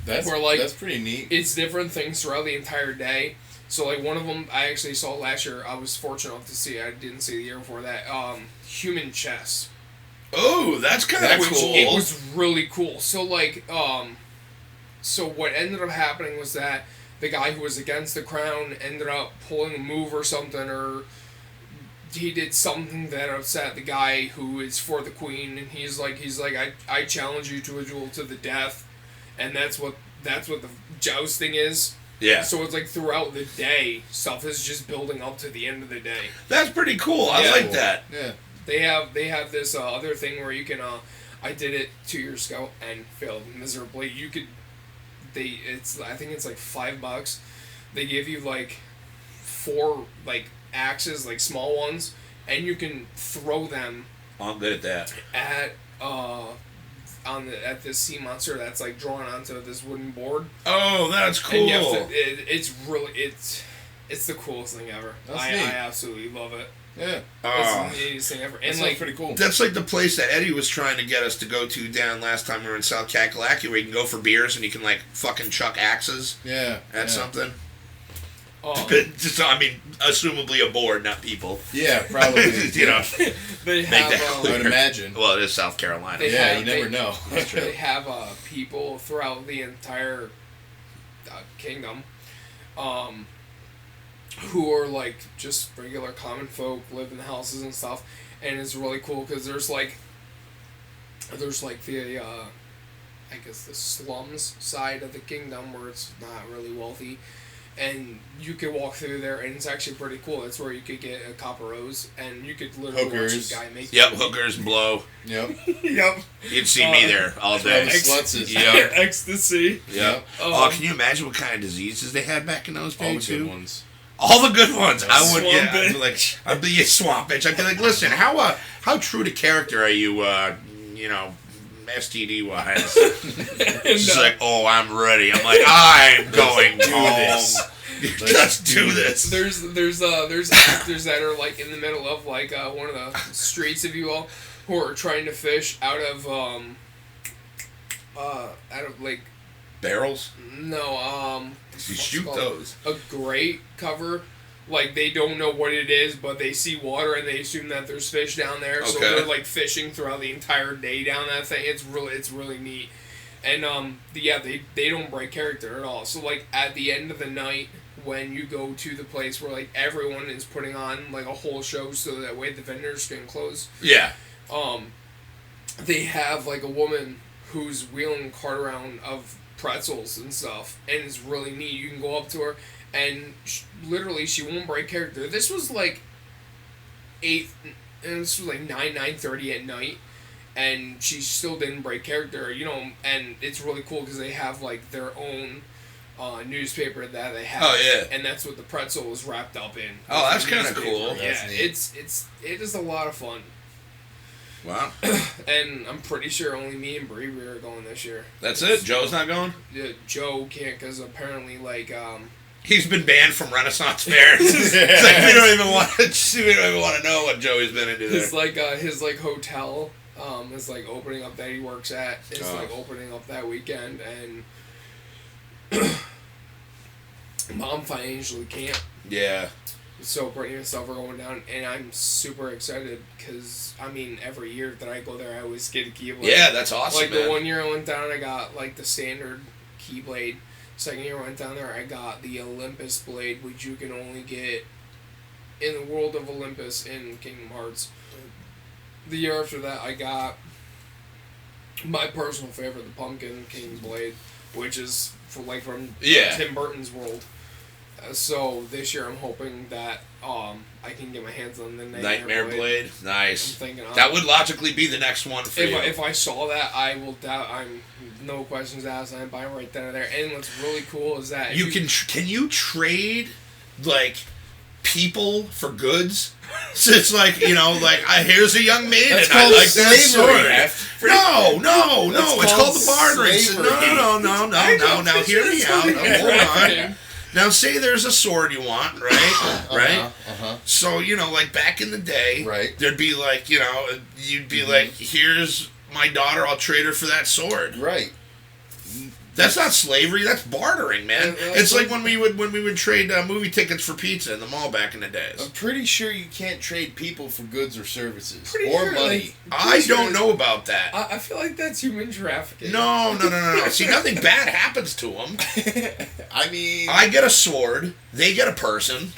That's Where, like, that's pretty neat. It's different things throughout the entire day. So, like, one of them I actually saw last year. I was fortunate enough to see it. I didn't see it the year before that. Human chess. Oh, that's kind of cool. It was really cool. So, like, so what ended up happening was that the guy who was against the crown ended up pulling a move or something, or he did something that upset the guy who is for the queen, and he's like, I challenge you to a duel to the death, and that's what the jousting is. Yeah. So it's like throughout the day, stuff is just building up to the end of the day. That's pretty cool. I Yeah. like that. Yeah. They have this other thing where you can I did it 2 years ago and failed miserably. You could I think it's like $5. They give you like 4 like axes, like small ones, and you can throw them I'm good at that. at at this sea monster that's like drawn onto this wooden board. Oh, that's cool. And you have to, it's the coolest thing ever. That's I neat. absolutely love it. Yeah. It's the neatest thing ever. That's And like pretty cool. That's like the place that Eddie was trying to get us to go to down last time we were in South Kakalaki, where you can go for beers and you can like fucking chuck axes Yeah. at something. just, I mean, assumably a board, not people. Yeah, probably. You know, they make have that I clear. would imagine. Well, it is South Carolina. They Yeah, have- you never they- know. That's true. They have people throughout the entire kingdom who are like just regular common folk, live in the houses and stuff, and it's really cool because there's like the I guess the slums side of the kingdom where it's not really wealthy, and you could walk through there and it's actually pretty cool. That's where you could get a copper rose and you could literally Hookers. watch a guy make Yep, hookers blow. Yep. Yep. You'd see me there all That's where day. the sluts is. Yep. Ecstasy. Yep. Oh, can you imagine what kind of diseases they had back in those All the days good too? ones. All the good ones. I would. Yeah. Swamp I'd be like, I'd be a swamp bitch. I'd be like, listen, how true to character are you? STD wise. She's like, oh, I'm ready. I'm like, I'm going do home. this. Let's do this. There's actors that are like in the middle of like one of the streets, if you will, who are trying to fish out of like Barrels. no You what's it shoot called? those. A grate cover. Like they don't know what it is, but they see water and they assume that there's fish down there. So Okay. they're like fishing throughout the entire day down that thing. It's really neat. And they don't break character at all. So like at the end of the night when you go to the place where like everyone is putting on like a whole show so that way the vendors can close, Yeah. they have like a woman who's wheeling a cart around of pretzels and stuff, and it's really neat. You can go up to her and literally she won't break character. This was like 9:30 at night, and she still didn't break character, and it's really cool because they have like their own newspaper that they have. Oh, yeah. And that's what the pretzel is wrapped up in. Oh, that's The kinda newspaper. cool. Yeah, That's neat. it is a lot of fun. Wow. And I'm pretty sure only me and Bree are going this year. That's it. Joe's not going. Joe can't because apparently like He's been banned from Renaissance fairs. It's like we don't even want to know what Joey's been into there. his hotel is like opening up that he works at is Oh. like opening up that weekend, and Mom financially can't. Yeah. So Brittany and stuff are going down, and I'm super excited because I mean every year that I go there, I always get a Keyblade. Yeah, that's awesome, Like man. the one year I went down, I got like the standard Keyblade. Second year I went down there, I got the Olympus blade, which you can only get in the world of Olympus in Kingdom Hearts. The year after that, I got my personal favorite, the Pumpkin King Blade, which is from Tim Burton's world. So this year I'm hoping that I can get my hands on the Nightmare Blade. Nice. I'm thinking that would logically be the next one for you. If I saw that, I will doubt. I'm no questions asked. I'm buying right then and there. And what's really cool is that can you trade like people for goods? So it's like, here's a young maiden. That's I called like that slavery. sword. No. It's called the bartering. Slavery. No. Now hear me out. Hold on. Now, say there's a sword you want, right? Right? So, like back in the day, right, there'd be like, you'd be like, here's my daughter, I'll trade her for that sword. Right. That's not slavery, that's bartering, man. It's like when we would trade movie tickets for pizza in the mall back in the days. I'm pretty sure you can't trade people for goods or services. Pretty or sure, money. I don't know about that. I feel like that's human trafficking. No. See, nothing bad happens to them. I mean... I get a sword, they get a person.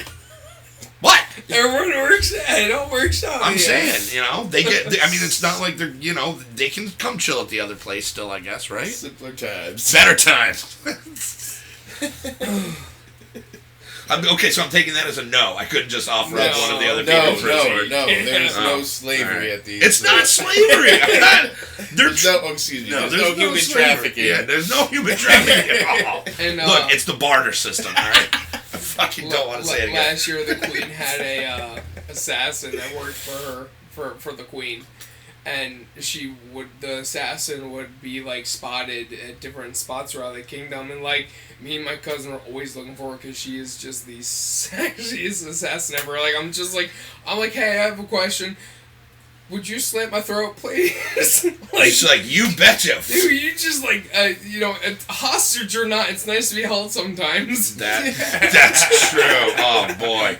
What? Everyone works. It all works out. I'm saying, they get. I mean, it's not like they're. They can come chill at the other place still. I guess, right? Simpler times. Better times. Okay, so I'm taking that as a no. I couldn't just offer up one of the other people for a sword. No. There's no slavery at these. It's not slavery. There's no. Excuse me. No, there's no human trafficking. Yeah, there's no human trafficking at all. And, look, it's the barter system. All right. I fucking don't want to say it again. Last year, the queen had a assassin that worked for the queen, and the assassin would be like spotted at different spots around the kingdom, and like me and my cousin were always looking for her because she is just the sexiest assassin ever. Like I'm like, hey, I have a question. Would you slit my throat, please? She's like, you betcha. Dude, you just like, a hostage or not, it's nice to be held sometimes. That's true. Oh boy.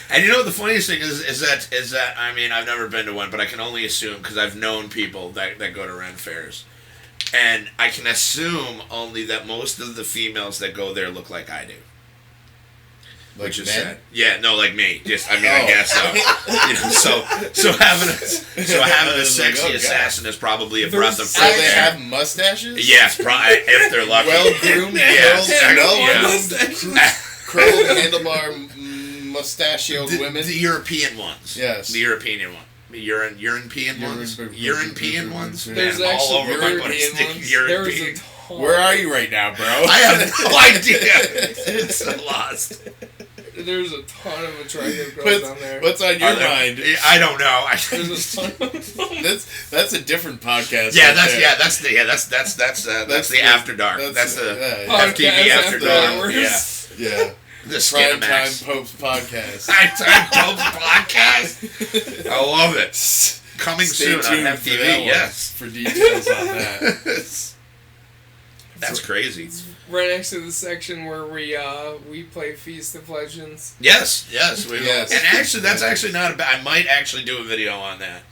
And the funniest thing is that I mean, I've never been to one, but I can only assume because I've known people that go to Ren fairs, and I can assume only that most of the females that go there look like I do. Like which is men? sad. Yeah, no, like me. Just, I guess so. So having a sexy assassin is probably a breath of So fresh they air. have mustaches? Yes, probably if they're lucky. Well-groomed, curled handlebar mustachioed women? The European ones. Yes. The European one. European ones. European ones. There's Man, actually all over my European ones. European. Where are you right now, bro? I have no idea. It's so lost. There's a ton of attractive girls down there. What's on your mind? I don't know. There's a ton of them. That's a different podcast. Yeah, right that's the After Dark. That's the Podcast HefTV After Dark. hours. Yeah. The Prime Time Skinamax. Popes podcast. Prime Time Popes podcast. I love it. Coming Stay soon on tuned HefTV. for that one, Yes. for details on that. That's crazy. Right next to the section where we play Feast of Legends. Yes. Yes. And actually, that's actually not a bad. I might actually do a video on that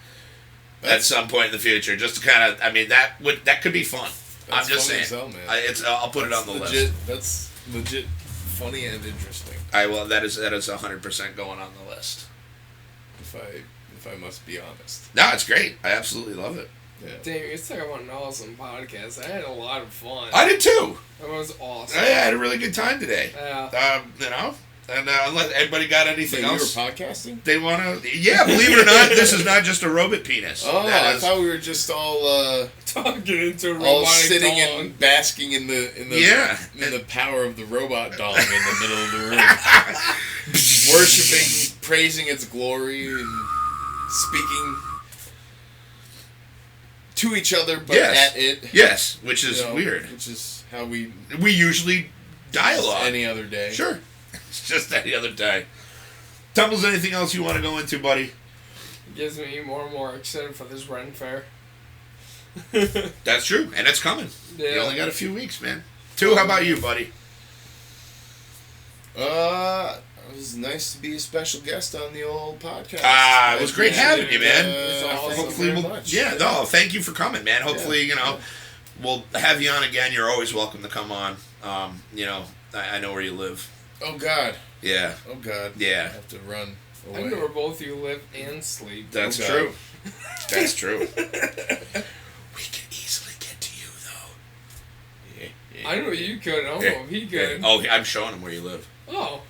at some point in the future, just to kind of. I mean, that could be fun. I'm just saying. Man. I'll put it on the list. That's legit funny and interesting. That is 100% going on the list. If I must be honest. No, it's great. I absolutely love it. Yeah. Damn, it's like an awesome podcast. I had a lot of fun. I did too. It was awesome. I had a really good time today. Yeah. And unless anybody got anything else, you were podcasting? they want to. Yeah, believe it or not, this is not just a robot penis. Oh, I thought we were just all talking into a all robotic sitting dong. and basking in the power of the robot dong in the middle of the room, worshiping, praising its glory, and speaking to each other, but at it. Yes, which is weird. Which is how we usually dialogue any other day. Sure, it's just any other day. Tumbles, anything else you want to go into, buddy? Gives me more and more excited for this Ren Fair. That's true, and it's coming. Yeah. You only got a few weeks, man. How about you, buddy? It was nice to be a special guest on the old podcast. It was great having you, man. Hopefully thank you for coming, man. Hopefully, we'll have you on again. You're always welcome to come on. I know where you live. Oh God. Yeah. Oh God. Yeah. I have to run. I know where both of you live and sleep. That's Okay. true. That's true. We can easily get to you, though. Yeah. I know you could. I don't know if he could. Oh, I'm showing him where you live. Oh.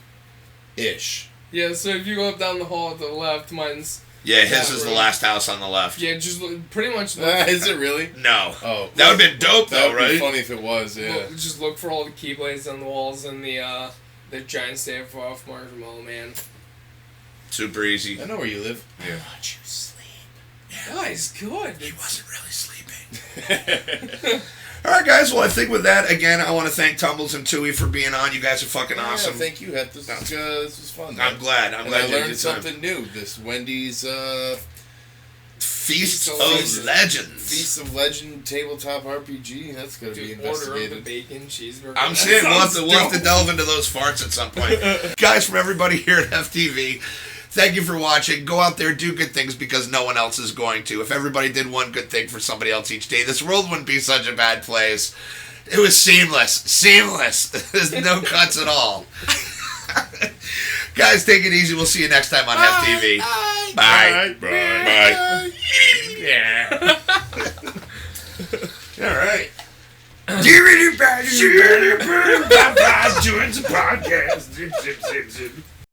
Ish. Yeah, so if you go up down the hall to the left, mine's... Yeah, his that is the room. last house on the left. Yeah, just pretty much look, Is it really? No. Oh. That would have been dope, That though, would be right? funny if it was, yeah. just look for all the keyblades on the walls and the giant staff off Marshmallow Man. Super easy. I know where you live. Yeah. Watch you sleep. Nice, good. He wasn't really sleeping. All right, guys. Well, I think with that, again, I want to thank Tumbles and Tui for being on. You guys are fucking awesome. Yeah, thank you. This was fun. I'm glad. I'm and glad I you had a learned good time. something new. This Wendy's Feast of of Legends. Legends. Feast of Legend tabletop RPG. That's going to be Dude, order of the investigated. bacon cheeseburger. I'm That saying we'll have, sounds we'll have to dope. delve into those farts at some point. Guys, from everybody here at HefTV, thank you for watching. Go out there, do good things because no one else is going to. If everybody did one good thing for somebody else each day, this world wouldn't be such a bad place. It was seamless. Seamless. There's no cuts at all. Guys, take it easy. We'll see you next time on HefTV. Bye. Bye. Yeah. All right. Doing some podcast. Zip, zip, zip, zip.